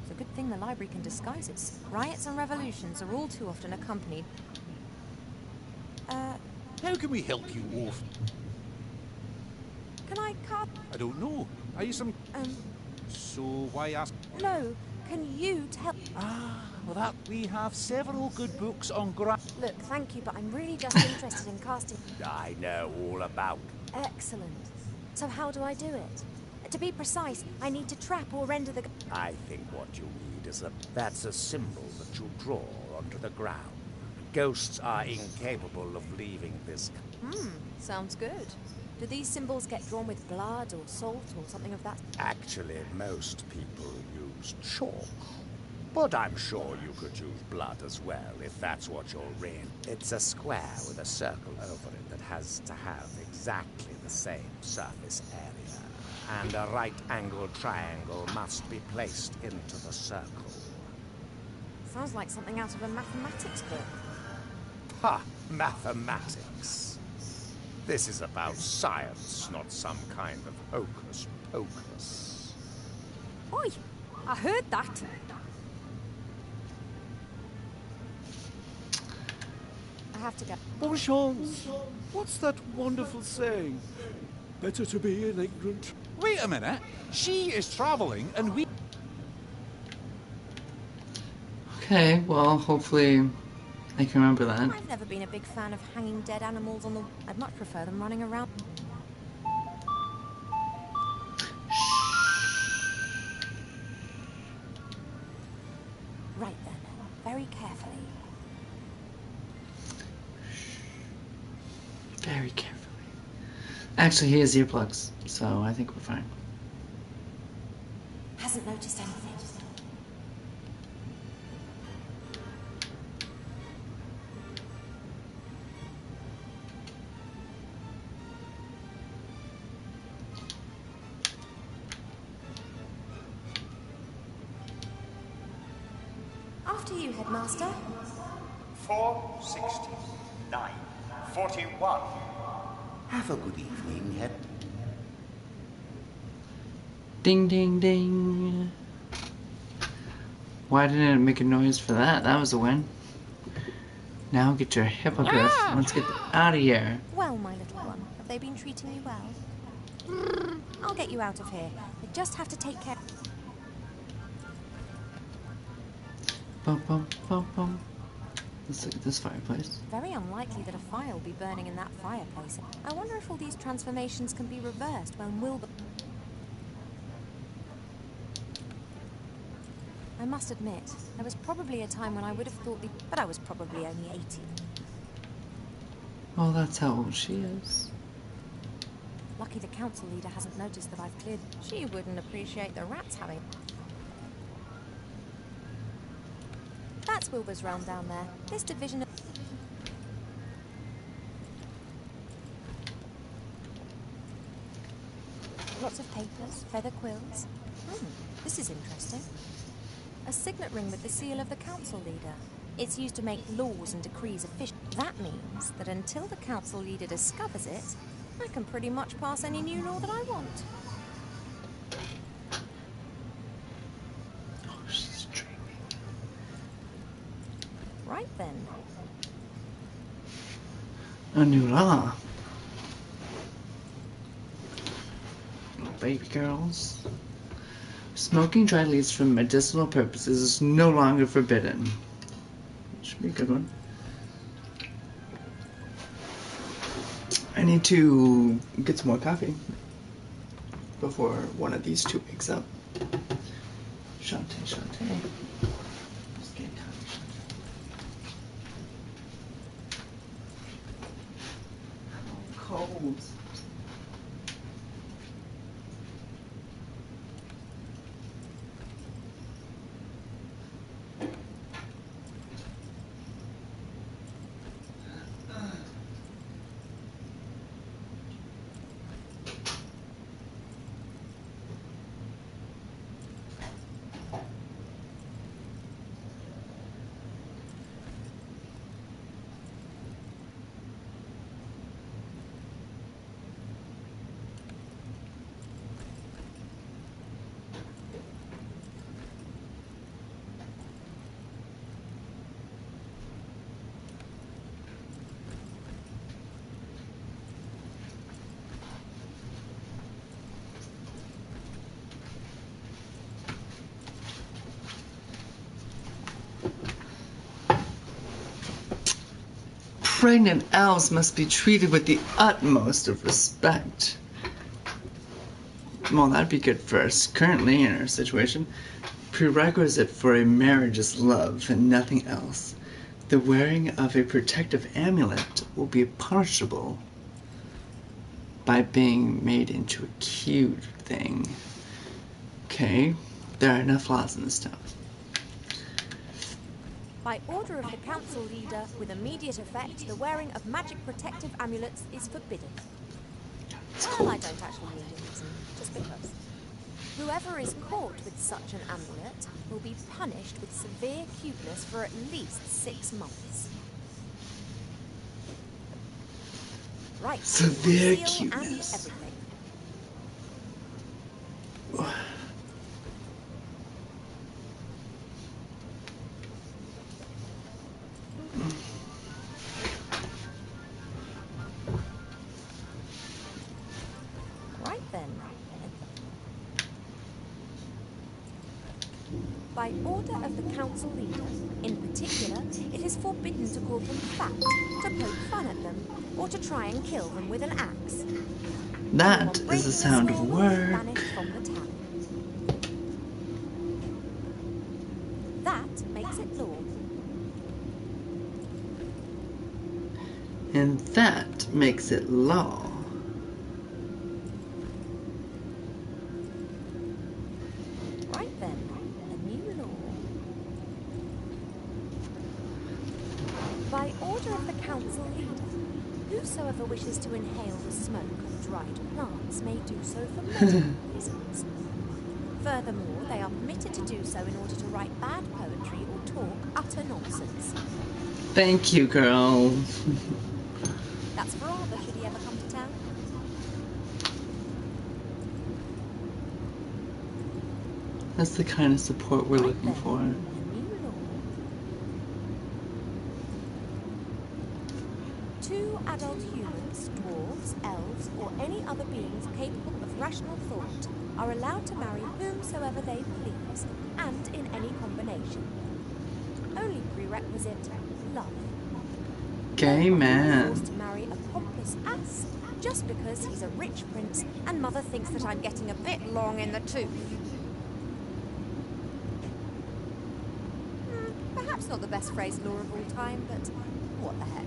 It's a good thing the library can disguise its riots and revolutions are all too often accompanied. How can we help you, Wolf? Can I cut? I don't know. Are you some... So why ask... No, can you tell? Well, that... We have several good books on Look, thank you, but I'm really just interested in casting. I know all about. Excellent. So how do I do it? To be precise, I need to trap or render the... I think what you need is that's a symbol that you draw onto the ground. Ghosts are incapable of leaving this... Sounds good. Do these symbols get drawn with blood or salt or something of that? Actually, most people use chalk. But I'm sure you could use blood as well, if that's what you're in. It's a square with a circle over it that has to have exactly the same surface area. And a right-angled triangle must be placed into the circle. Sounds like something out of a mathematics book. Ha! Mathematics. This is about science, not some kind of hocus-pocus. Oi! I heard that! I have to go. Bonchance! What's that wonderful saying? Better to be an ignorant. Wait a minute. She is traveling and we... Okay, well, hopefully I can remember that. I've never been a big fan of hanging dead animals on the... I'd much prefer them running around. Right then, very carefully. Very carefully. Actually, he has earplugs, so I think we're fine. Hasn't noticed anything. After you, Headmaster. 469. 41. Have a good evening, Head. Ding, ding, ding. Why didn't it make a noise for that? That was a win. Now get your hippogriff. Let's get out of here. Well, my little one, have they been treating you well? I'll get you out of here. I just have to take care... Bum, bum, bum, bum. Let's look at this fireplace. Very unlikely that a fire will be burning in that fireplace. I wonder if all these transformations can be reversed when Wilbur... I must admit, there was probably a time when I would have thought the... But I was probably only 80. Well, that's how old she is. Lucky the council leader hasn't noticed that I've cleared... She wouldn't appreciate the rats having... That's Wilbur's realm down there. This division of... Lots of papers, feather quills. This is interesting. A signet ring with the seal of the council leader. It's used to make laws and decrees official. That means that until the council leader discovers it, I can pretty much pass any new law that I want. Oh, she's dreaming. Right then. A new law. Oh, baby girls. Smoking dry leaves for medicinal purposes is no longer forbidden. Should be a good one. I need to get some more coffee before one of these two wakes up. Shantae, Shantae. Just getting coffee, Shantae. Oh, cold. pregnant elves must be treated with the utmost of respect. Well, that'd be good for us currently in our situation. Prerequisite for a marriage is love and nothing else. The wearing of a protective amulet will be punishable by being made into a cute thing. Okay, there are enough laws in this town. By order of the council leader, with immediate effect, the wearing of magic protective amulets is forbidden. Well, I don't actually need a reason, just because. Whoever is caught with such an amulet will be punished with severe cuteness for at least 6 months. Right. Severe seal cuteness. and everything. Right then. By order of the council leader, in particular, it is forbidden to call them fat, to poke fun at them, or to try and kill them with an axe. That is the sound of work. Banished from the town. That makes it law. And that makes it law. Right then, a new law. By order of the council leader, whosoever wishes to inhale the smoke of dried plants may do so for medical reasons. Furthermore, they are permitted to do so in order to write bad poetry or talk utter nonsense. Thank you, girl. That's for Arthur, should he ever come to town. That's the kind of support we're looking for. Two adult humans, dwarves, elves, or any other beings capable of rational thought are allowed to marry whomsoever they please, and in any combination. Only prerequisite, love. Gay man. Forced to marry a pompous ass just because he's a rich prince and mother thinks that I'm getting a bit long in the tooth. Perhaps not the best phrase law of all time, but what the heck.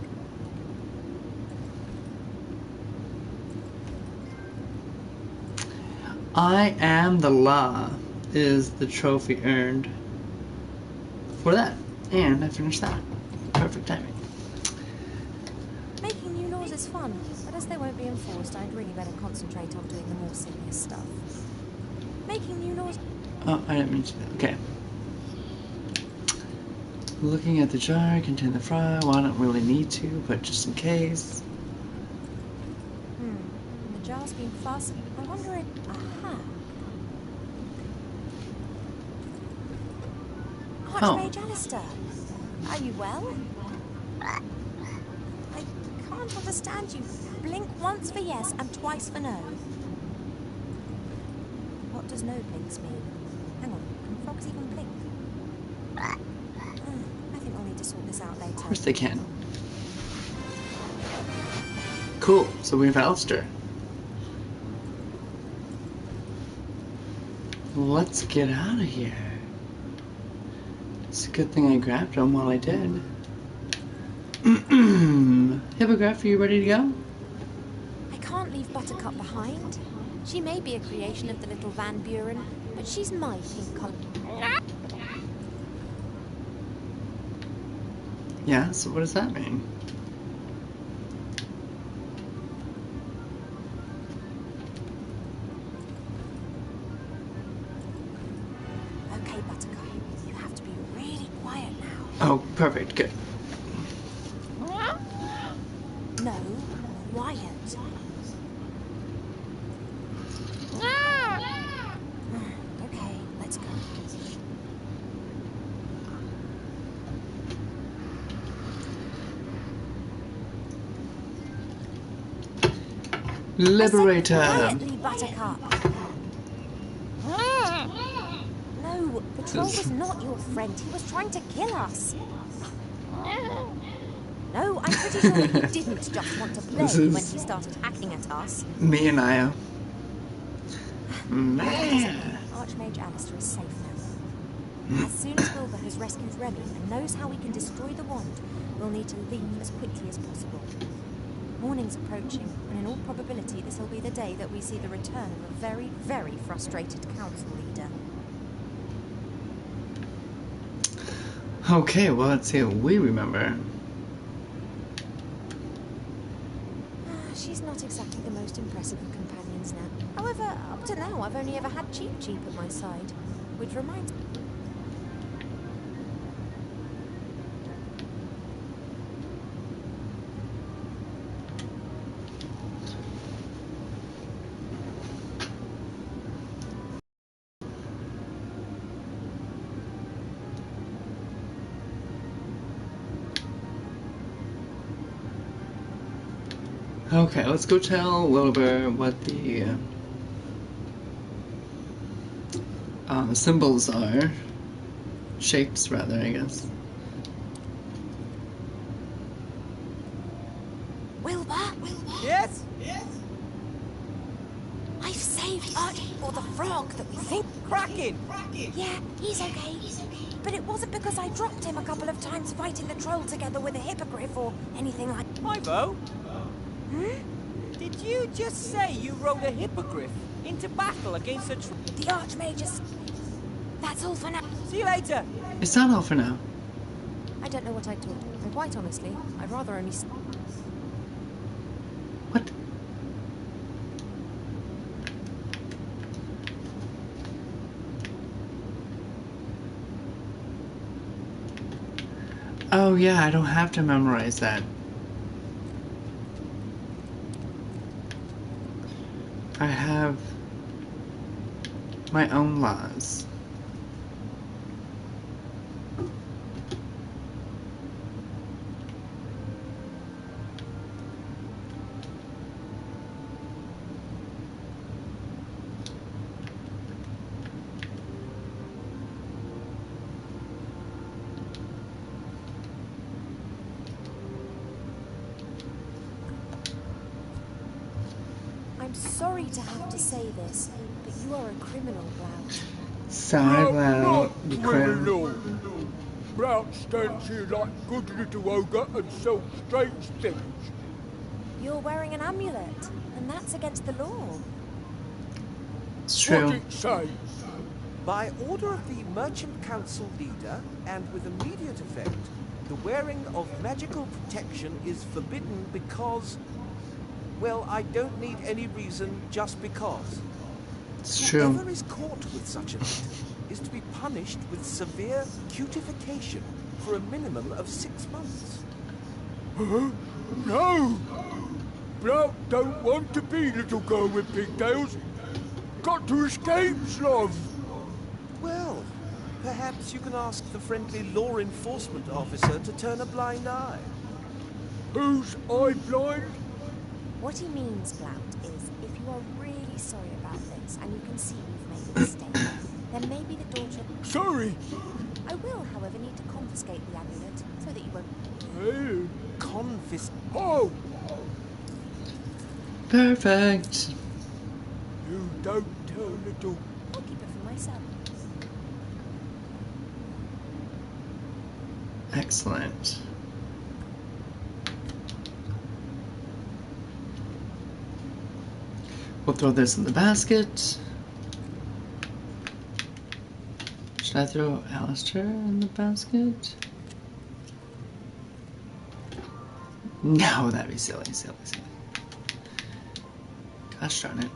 I am the law is the trophy earned for that. And I finished that. Perfect timing. Making new laws is fun, but as they won't be enforced, I'd really better concentrate on doing the more serious stuff. Making new laws... Oh, I didn't mean to. Okay. Looking at the jar, contain the fry. Well, I don't really need to, but just in case. The jar's been fastened. I wonder if... Aha! Archmage Alistair! Are you well? I can't understand you. Blink once for yes and twice for no. What does no blinks mean? Hang on, can frogs even blink? I think I'll need to sort this out later. Of course they can. Cool, so we have Alistair. Let's get out of here. It's a good thing I grabbed him while I did. Hippogriff, are you ready to go? I can't leave Buttercup behind. She may be a creation of the little Van Buren, but she's my pink colour. Yeah, so what does that mean? Okay, Buttercup, you have to be really quiet now. Oh, perfect, good. No, quiet. Okay, let's go. Liberator! Quietly, Buttercup. No, the troll was not your friend. He was trying to kill us. No, I'm pretty sure that he didn't just want to play This when is he started hacking at us. me and Aya. Man. Archmage Alistair is safe now. As soon as Wilbur has rescued Remy and knows how we can destroy the wand, we'll need to leave as quickly as possible. Morning's approaching, and in all probability this will be the day that we see the return of a very, very frustrated council leader. Okay, well, let's see what we remember. She's not exactly the most impressive of companions now. However, up to now, I've only ever had Chit at my side, which reminds me. Okay, let's go tell Wilbur what the symbols are. Shapes, rather, I guess. Wilbur? Yes? I've saved Archie, or the frog that we think. Cracking! Yeah, he's okay. But it wasn't because I dropped him a couple of times fighting the troll together with a hippogriff or anything like. Ivo? Did you just say you rode a hippogriff into battle against a troll? The Archmages. That's all for now. See you later! It's not all for now. I don't know what I'd talk. And quite honestly, I'd rather only. What? Oh yeah, I don't have to memorize that. I have my own laws. I'm sorry to have to say this, but you are a criminal, Blount. Sorry about the criminal. Blount stands here like good little ogre and sells strange things. You're wearing an amulet, and that's against the law. It's true. What's it say? By order of the Merchant Council leader, and with immediate effect, the wearing of magical protection is forbidden because... Well, I don't need any reason, just because. It's true. Whoever is caught with such an act is to be punished with severe cutification for a minimum of 6 months. Huh? No! Blount don't want to be little girl with pigtails. Got to escape, Slov. Well, perhaps you can ask the friendly law enforcement officer to turn a blind eye. Who's eye blind? What he means, Blount, is if you are really sorry about this and you can see you've made a mistake, then maybe the daughter... Sorry. I will, however, need to confiscate the amulet so that you won't... Hey. Oh! Perfect. You don't tell little... I'll keep it for myself. Excellent. We'll throw this in the basket. Should I throw Alistair in the basket? No, that'd be silly, silly, silly. Gosh darn it.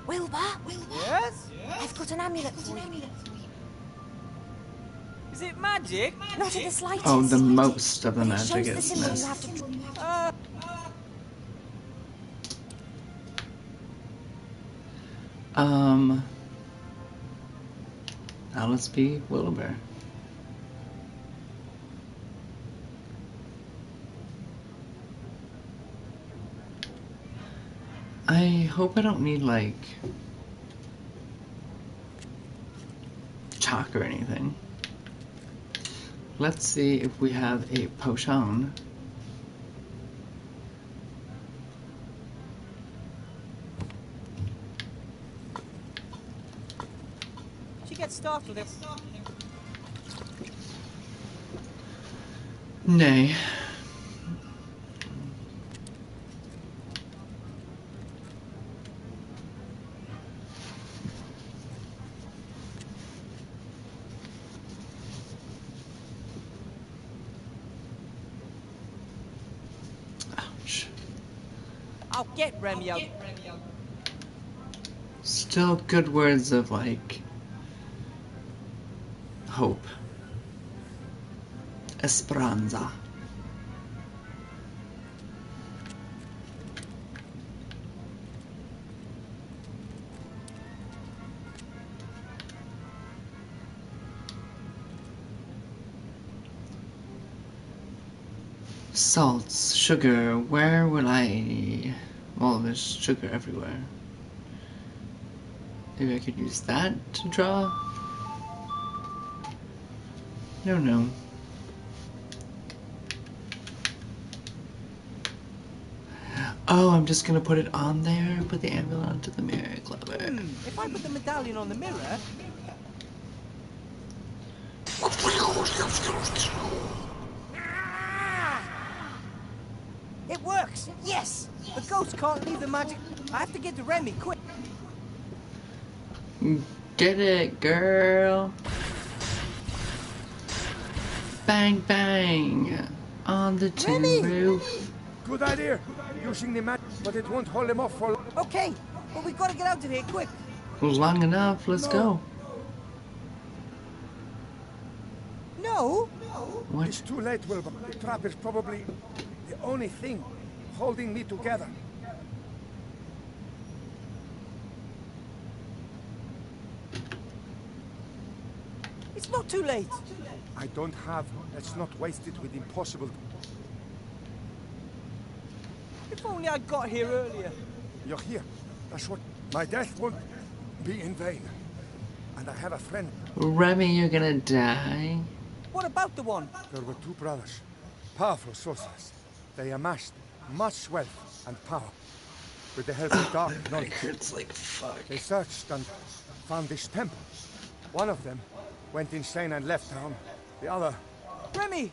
Wilbur? Yes? I've got an amulet for you. Is it magic? Not in the slightest. Oh, the most of the But it magic shows the is symbol you missed. have to... Now let's be Wilbur. I hope I don't need, like, shock or anything. Let's see if we have a potion. She gets startled if... Nay. Ouch. I'll get Remy out. Still good words of, like, hope. Esperanza. Salts, sugar, where will I... Well, there's sugar everywhere. Maybe I could use that to draw? No. Oh, I'm just gonna put it on there, put the amulet onto the mirror, clever. If I put the medallion on the mirror... It works! Yes! The ghost can't leave the magic... I have to get to Remy, quick! Get it, girl! Bang, bang! On the tin roof. Good idea. Using the mat, but it won't hold him off for... Okay, but we've got to get out of here, quick! Long enough, let's go. No? What? It's too late, Wilbur. The trap is probably the only thing holding me together. It's not too late! I don't have... Let's not waste it with impossible... If only I'd got here earlier. You're here. That's what... My death won't be in vain. And I have a friend. Remy, you're gonna die. What about the one? There were two brothers. Powerful sorcerers. They amassed much wealth and power. With the help of dark knowledge. It's like, fuck. They searched and found this temple. One of them went insane and left town. The other... Remy!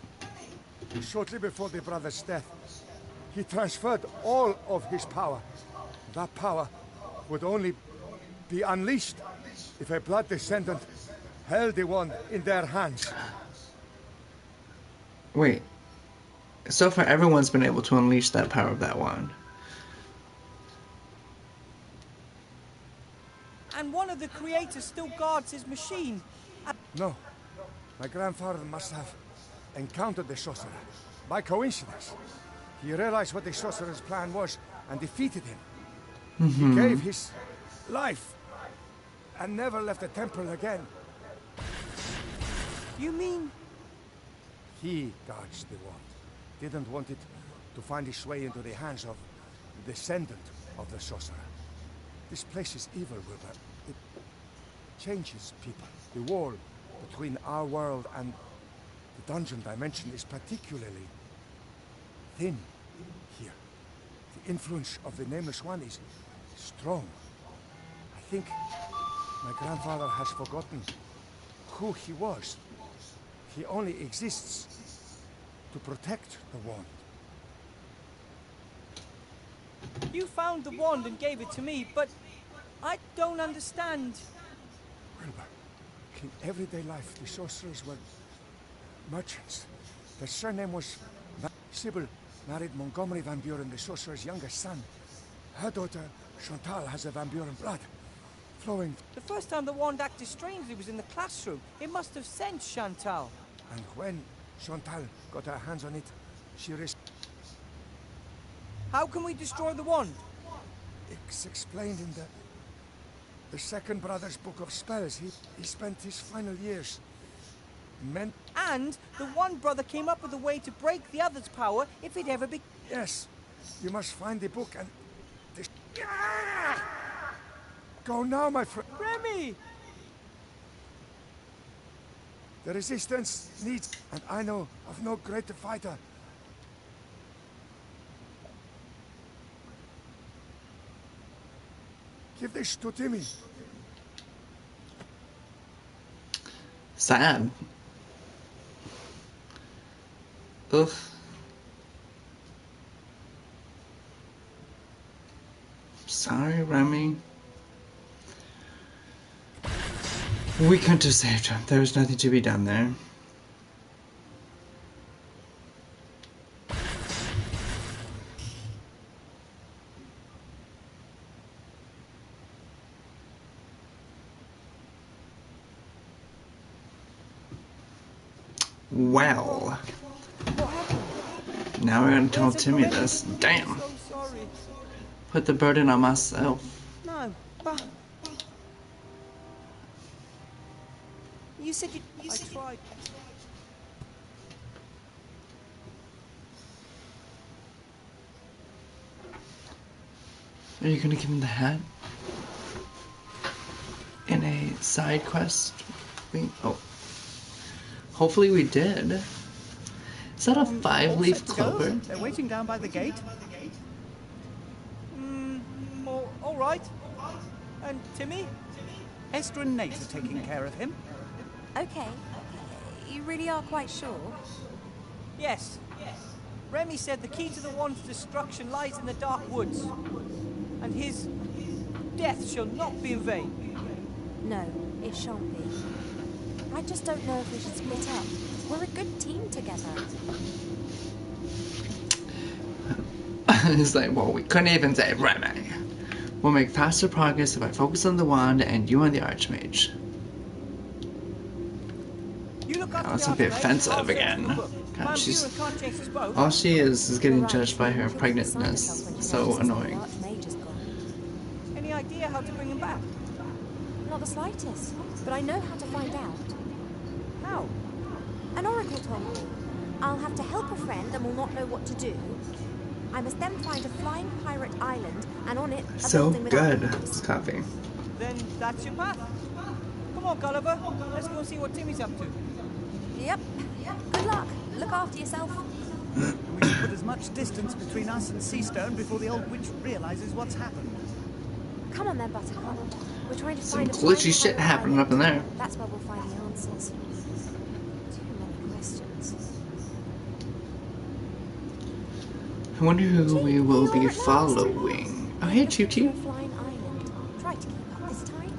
Shortly before the brother's death, he transferred all of his power. That power would only be unleashed if a blood descendant held the wand in their hands. Wait. So far, everyone's been able to unleash that power of that wand. And one of the creators still guards his machine. No. My grandfather must have encountered the sorcerer. By coincidence. He realized what the sorcerer's plan was and defeated him. He gave his life and never left the temple again. You mean... He guards the wand. Didn't want it to find its way into the hands of the descendant of the sorcerer. This place is evil, Wilbur. It changes people. The wall between our world and the dungeon dimension is particularly thin here. The influence of the Nameless One is strong. I think my grandfather has forgotten who he was. He only exists to protect the wand. You found the wand and gave it to me, but I don't understand. Wilbur, in everyday life, the sorcerers were merchants. Their surname was Sybil married Montgomery Van Buren, the sorcerer's youngest son. Her daughter, Chantal, has a Van Buren blood flowing. The first time the wand acted strangely was in the classroom. It must have sensed Chantal. And when Chantal got her hands on it, she risked... How can we destroy the wand? It's explained in the second brother's book of spells. He spent his final years meant... And the one brother came up with a way to break the other's power if it ever be... Yes. You must find the book and... Go now, my friend. Remy! The resistance needs, and I know of no greater fighter. Give this to Timmy. Sad. Ugh. Sorry, Remy. We couldn't have saved him. There was nothing to be done there. Well. Now we're gonna tell Timmy this. Damn. So sorry. Put the burden on myself. No, but you said I tried. Are you gonna give him the hat? In a side quest? Oh. Hopefully we did. Is that a 5-leaf clover? They're waiting down by the gate. All right. And Timmy? Esther and Nate are taking care of him. Okay. You really are quite sure? Yes. Remy said the key to the wand's destruction lies in the dark woods. And his death shall not be in vain. No, it shan't be. I just don't know if we should split up. We're a good team together. It's like, well, we couldn't even say Remy. We'll make faster progress if I focus on the wand and you on the archmage. Now, let's not be offensive again. God, she's... All she is getting judged by her pregnantness. So annoying. Any idea how to bring him back? Not the slightest, but I know how to find out. How? An oracle told me. I'll have to help a friend and will not know what to do. I must then find a flying pirate island, and on it, a so building good. without windows. Coffee. Then that's your path. Come on, Gulliver. Let's go and see what Timmy's up to. Yep. Good luck. Look after yourself. We should put as much distance between us and Seastone before the old witch realizes what's happened. Come on then, Buttercup. We're trying to Some find a glitchy flying shit pirate happening island. up in there. That's where we'll find the answers. Too many questions. I wonder who we will be You're at last. following. Oh, hey, Choo Looking Choo. for a flying island. Try to keep up this time.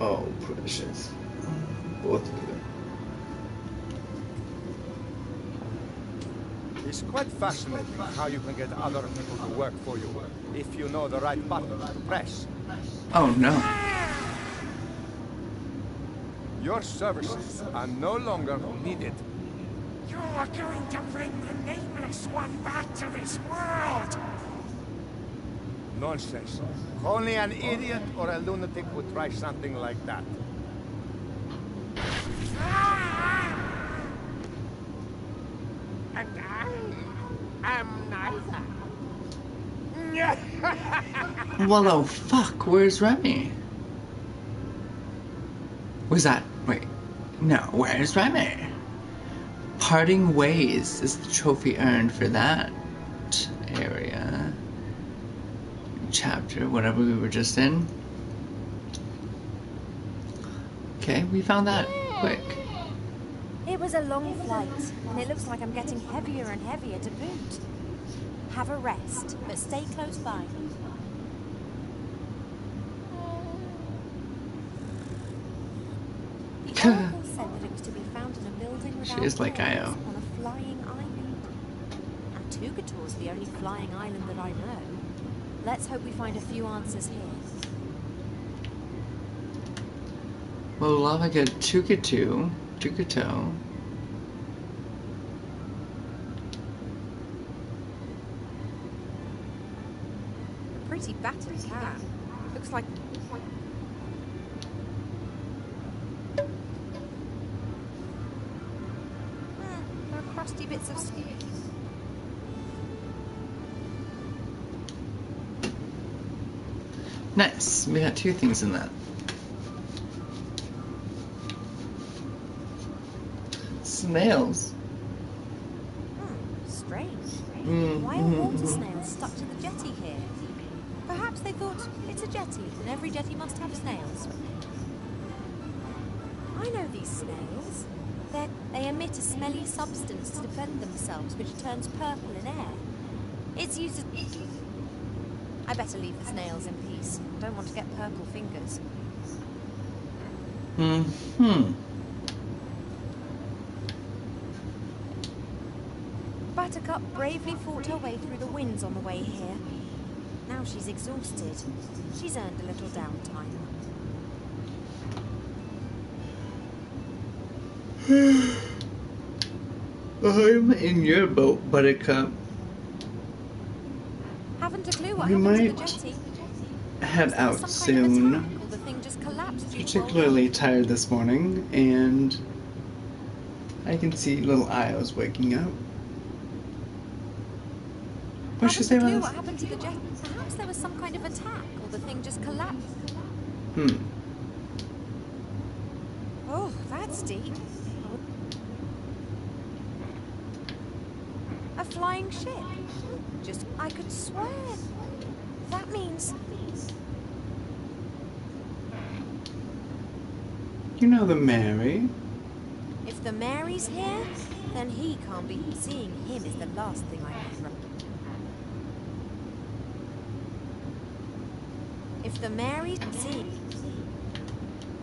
Oh, precious. Both of you. It's quite fascinating how you can get other people to work for you if you know the right button to press. Oh, no. Your services are no longer needed. You are going to bring the nameless one back to this world! Nonsense. Only an idiot or a lunatic would try something like that. And I am neither. Well, oh, fuck. Where's Remy? Was that... Wait. No, where's Remy? Parting Ways is the trophy earned for that area. Chapter, whatever we were just in. Okay, we found that quick. It was a long flight, and it looks like I'm getting heavier and heavier to boot. Have a rest, but stay close by. The oracle said that it was to be found in a building without She is like walls I.O. on a flying island. And Tugator's the only flying island that I know. Let's hope we find a few answers here. Well, love like a Tugato. A pretty battered cat. Looks like... crusty bits of Nice. We got 2 things in that. Snails. Strange. Mm, Why are water snails stuck to the jetty here? Perhaps they thought it's a jetty and every jetty must have snails. I know these snails. They emit a smelly substance to defend themselves, which turns purple in air. It's used as... I better leave the snails in peace. I don't want to get purple fingers. Buttercup bravely fought her way through the winds on the way here. Now she's exhausted. She's earned a little downtime. I'm in your boat, Buttercup. Haven't a clue what We happened to might the jetty. head out Some soon. kind of attack, or the thing just collapsed due to Particularly tired this morning, and I can see little Io's waking up. What should I say about this? What happened to the jetty? Perhaps there was some kind of attack, or the thing just collapsed. Oh, that's deep. A flying ship. Just, I could swear. That means... You know the Mary. If the Mary's here, then he can't be. Seeing him is the last thing I would. If the Mary's seen...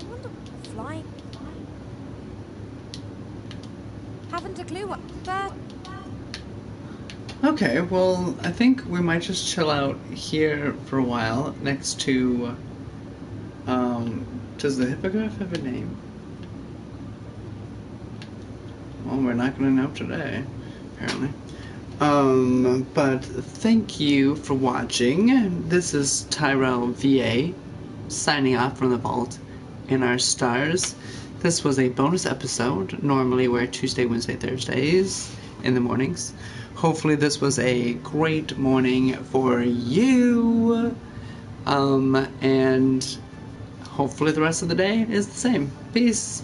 I wonder, flying... Haven't a clue what... But... Okay, well, I think we might just chill out here for a while next to, does the hippogriff have a name? Well, we're not gonna know today, apparently. But thank you for watching. This is Tyrell VA, signing off from the vault in our stars. This was a bonus episode. Normally we're Tuesday, Wednesday, Thursdays in the mornings. Hopefully this was a great morning for you, and hopefully the rest of the day is the same. Peace.